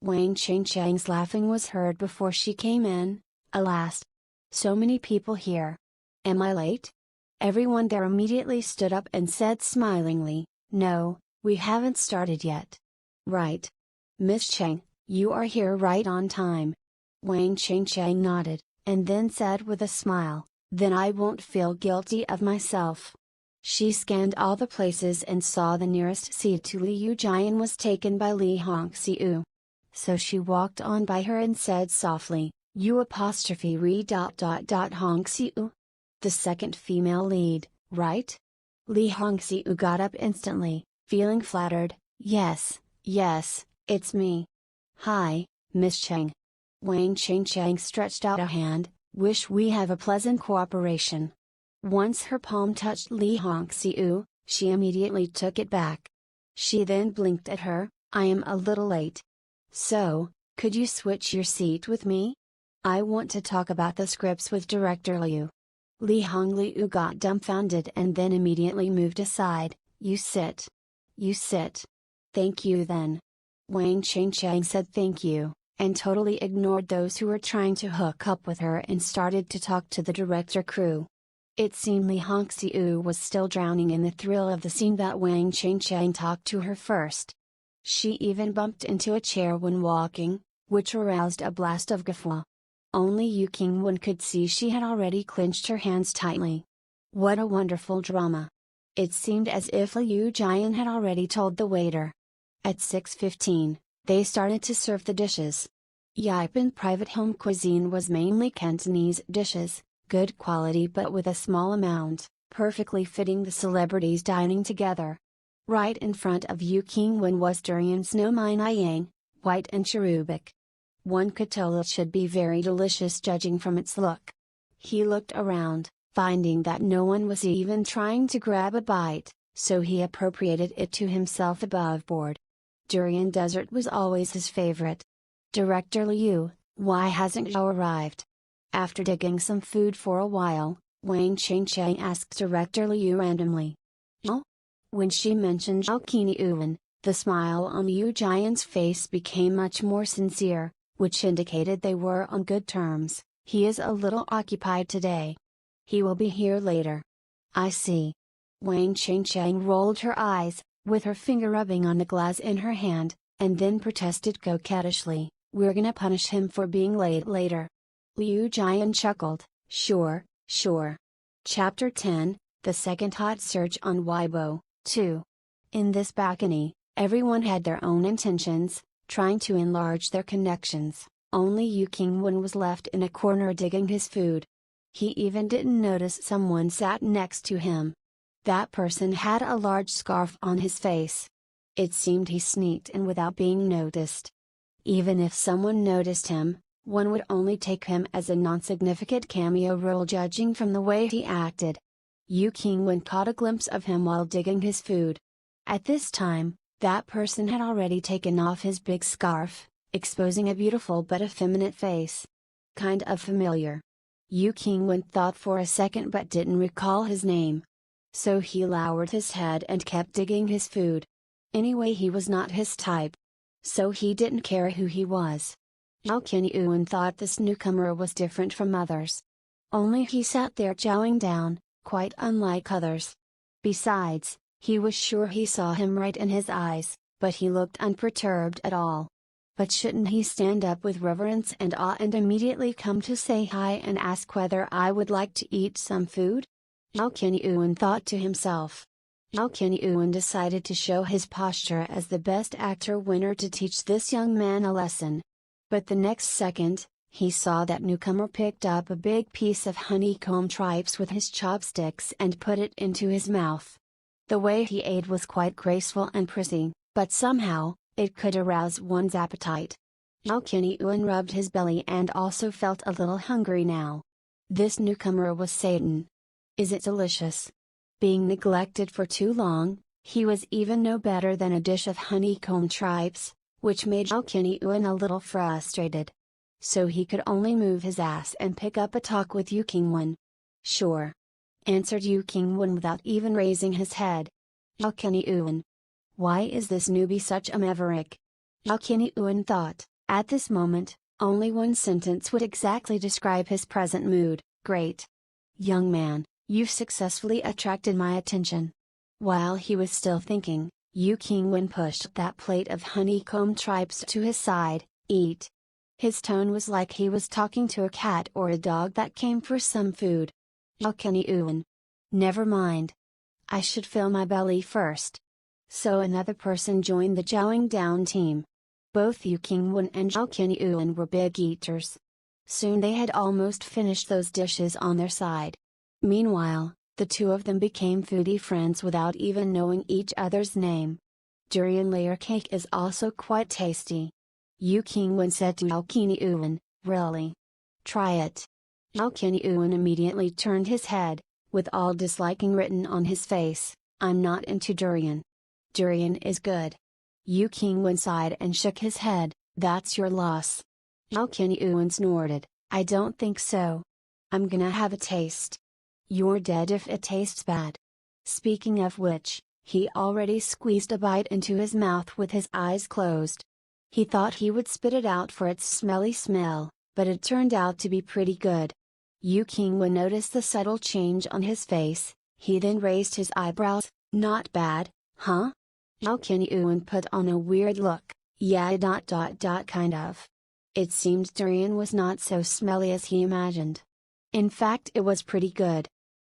Speaker 1: Wang Chengcheng's laughing was heard before she came in. Alas! So many people here. Am I late? Everyone there immediately stood up and said smilingly, "No, we haven't started yet." "Right. Miss Cheng, you are here right on time." Wang Chengcheng nodded, and then said with a smile, "Then I won't feel guilty of myself." She scanned all the places and saw the nearest seat to Liu Jian was taken by Li Hongxiu. So she walked on by her and said softly, "You re ... Hongxiu? The second female lead, right?" Li Hongxiu got up instantly, feeling flattered. Yes, it's me." "Hi, Miss Cheng." Wang Chengcheng stretched out a hand, "Wish we have a pleasant cooperation." Once her palm touched Li Hongxiu, she immediately took it back. She then blinked at her, "I am a little late. So, could you switch your seat with me? I want to talk about the scripts with Director Liu." Li Hongxiu got dumbfounded and then immediately moved aside. You sit. "Thank you then." Wang Chengcheng said thank you, and totally ignored those who were trying to hook up with her and started to talk to the director crew. It seemed Li Hongxiu was still drowning in the thrill of the scene that Wang Chengcheng talked to her first. She even bumped into a chair when walking, which aroused a blast of guffaw. Only Yu Qing Huan could see she had already clenched her hands tightly. What a wonderful drama! It seemed as if Liu Jian had already told the waiter. At 6:15, they started to serve the dishes. Yaipan private home cuisine was mainly Cantonese dishes, good quality but with a small amount, perfectly fitting the celebrities dining together. Right in front of Yu Qing Huan was Durian's no Yang, white and cherubic. One could tell it should be very delicious judging from its look. He looked around, finding that no one was even trying to grab a bite, so he appropriated it to himself above board. Durian dessert was always his favorite. Director Liu, why hasn't Zhao arrived? After digging some food for a while, Wang Changchang asked Director Liu randomly. Zhao? When she mentioned Hou Qu, the smile on Yu Jian's face became much more sincere, which indicated they were on good terms. He is a little occupied today. He will be here later. I see. Wang Changchang rolled her eyes, with her finger rubbing on the glass in her hand, and then protested coquettishly, we're gonna punish him for being late later. Liu Jian chuckled, sure, sure. Chapter 10, The Second Hot Search on Weibo, 2. In this balcony, everyone had their own intentions, trying to enlarge their connections. Only Yu Qing Huan was left in a corner digging his food. He even didn't notice someone sat next to him. That person had a large scarf on his face. It seemed he sneaked in without being noticed. Even if someone noticed him, one would only take him as a non-significant cameo role judging from the way he acted. Yu Qing Huan caught a glimpse of him while digging his food. At this time, that person had already taken off his big scarf, exposing a beautiful but effeminate face. Kind of familiar. Yu Qing Huan thought for a second but didn't recall his name. So he lowered his head and kept digging his food. Anyway, he was not his type. So he didn't care who he was. Hou Qu thought this newcomer was different from others. Only he sat there chowing down, quite unlike others. Besides, he was sure he saw him right in his eyes, but he looked unperturbed at all. But shouldn't he stand up with reverence and awe and immediately come to say hi and ask whether I would like to eat some food? Hou Qu thought to himself. Hou Qu decided to show his posture as the best actor winner to teach this young man a lesson. But the next second, he saw that newcomer picked up a big piece of honeycomb tripes with his chopsticks and put it into his mouth. The way he ate was quite graceful and pretty, but somehow, it could arouse one's appetite. Hou Qu rubbed his belly and also felt a little hungry now. This newcomer was Satan. Is it delicious? Being neglected for too long, he was even no better than a dish of honeycomb tripes, which made Hou Qu a little frustrated. So he could only move his ass and pick up a talk with Yu Qing Huan. Sure. Answered Yu Qing Huan without even raising his head. Hou Qu. Why is this newbie such a maverick? Hou Qu thought, at this moment, only one sentence would exactly describe his present mood, great. Young man, you've successfully attracted my attention. While he was still thinking, Yu Qing Huan pushed that plate of honeycomb tripes to his side, eat. His tone was like he was talking to a cat or a dog that came for some food. Hou Qu. Never mind. I should fill my belly first. So another person joined the chowing down team. Both Yu Qing Huan and Hou Qu were big eaters. Soon they had almost finished those dishes on their side. Meanwhile, the two of them became foodie friends without even knowing each other's name. Durian layer cake is also quite tasty. Yu Qing Huan said to Hou Qu, really? Try it. Hou Qu immediately turned his head, with all disliking written on his face, I'm not into durian. Durian is good. Yu Qing Huan sighed and shook his head, that's your loss. Hou Qu snorted, I don't think so. I'm gonna have a taste. You're dead if it tastes bad. Speaking of which, he already squeezed a bite into his mouth with his eyes closed. He thought he would spit it out for its smelly smell, but it turned out to be pretty good. Yu Qing Huan noticed the subtle change on his face, he then raised his eyebrows, not bad, huh? Hou Qu put on a weird look, yeah kind of. It seemed durian was not so smelly as he imagined. In fact, it was pretty good.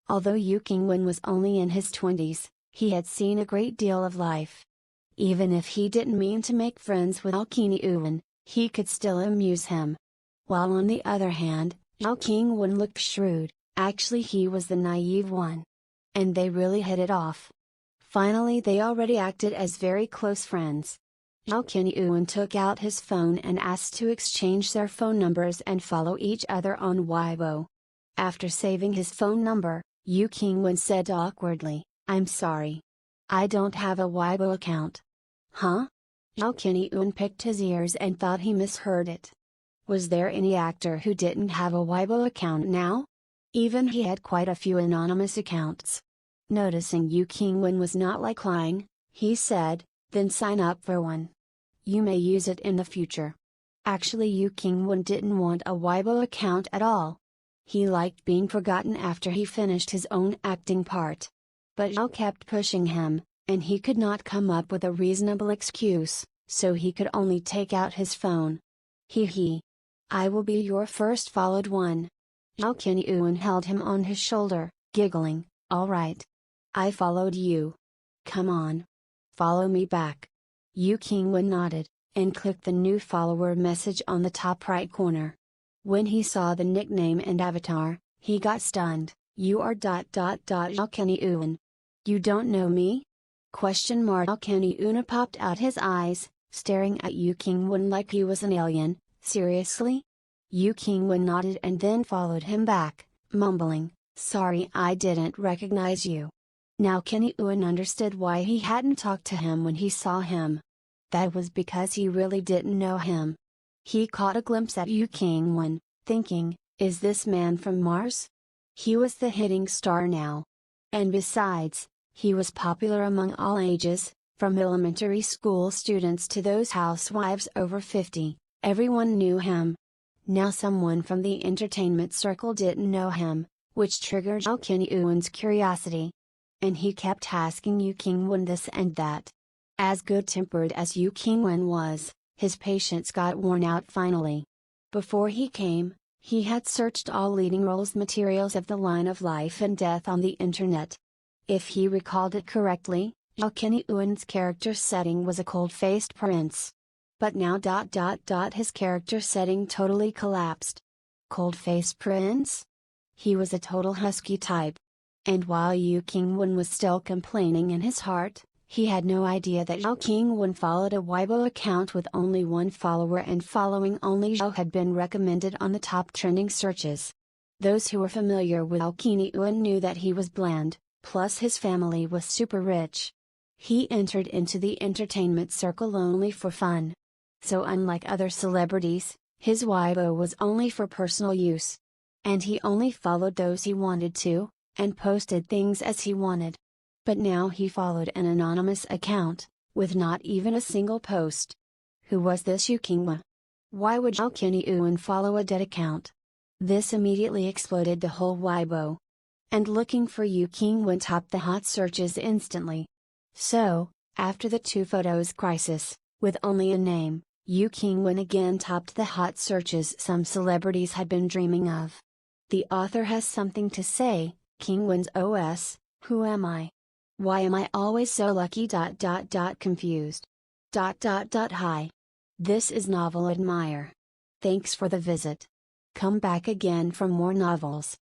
Speaker 1: Although Yu Qing Huan was only in his 20s, he had seen a great deal of life. Even if he didn't mean to make friends with Hou Qu, he could still amuse him. While on the other hand, Hou Qing Huan looked shrewd, actually he was the naive one. And they really hit it off. Finally they already acted as very close friends. Hou Qu took out his phone and asked to exchange their phone numbers and follow each other on Weibo. After saving his phone number, Yu Qing Huan said awkwardly, "I'm sorry. I don't have a Weibo account." Huh? Hou Qu picked his ears and thought he misheard it. Was there any actor who didn't have a Weibo account now? Even he had quite a few anonymous accounts. Noticing Yu Qing Huan was not like lying, he said, "Then sign up for one. You may use it in the future." Actually Yu Qing Huan didn't want a Weibo account at all. He liked being forgotten after he finished his own acting part. But Zhao kept pushing him, and he could not come up with a reasonable excuse, so he could only take out his phone. He. "I will be your first followed one." Hou Qu held him on his shoulder, giggling, "All right. I followed you. Come on. Follow me back." Yu Qing nodded, and clicked the new follower message on the top right corner. When he saw the nickname and avatar, he got stunned. "You are ... Hou Qu. You don't know me?" Hou Qu popped out his eyes, staring at Yu Qing like he was an alien. "Seriously?" Yu Qing nodded and then followed him back, mumbling, "Sorry I didn't recognize you." Now Qu understood why he hadn't talked to him when he saw him. That was because he really didn't know him. He caught a glimpse at Yu Qing thinking, "Is this man from Mars?" He was the hitting star now. And besides, he was popular among all ages, from elementary school students to those housewives over 50, everyone knew him. Now someone from the entertainment circle didn't know him, which triggered Hou Q's curiosity. And he kept asking Yu Qing this and that. As good-tempered as Yu Qing was, his patience got worn out finally. Before he came, he had searched all leading roles materials of the line of life and death on the internet. If he recalled it correctly, Hou Q's character setting was a cold-faced prince. But now ... his character setting totally collapsed. Cold-faced prince? He was a total husky type. And while Yu Qing was still complaining in his heart, he had no idea that Hou Qing followed a Weibo account with only one follower, and following only Zhao had been recommended on the top trending searches. Those who were familiar with Hou Qing knew that he was bland, plus his family was super rich. He entered into the entertainment circle only for fun. So unlike other celebrities, his Weibo was only for personal use. And he only followed those he wanted to, and posted things as he wanted. But now he followed an anonymous account, with not even a single post. Who was this Yu Qing? Why would Hou Qing follow a dead account? This immediately exploded the whole Weibo. And looking for Yu Qing topped the hot searches instantly. So, after the two photos crisis, with only a name, Yu Qing again topped the hot searches some celebrities had been dreaming of. The author has something to say. Qing OS, who am I? Why am I always so lucky? Confused. Hi. This is Novel Admire. Thanks for the visit. Come back again for more novels.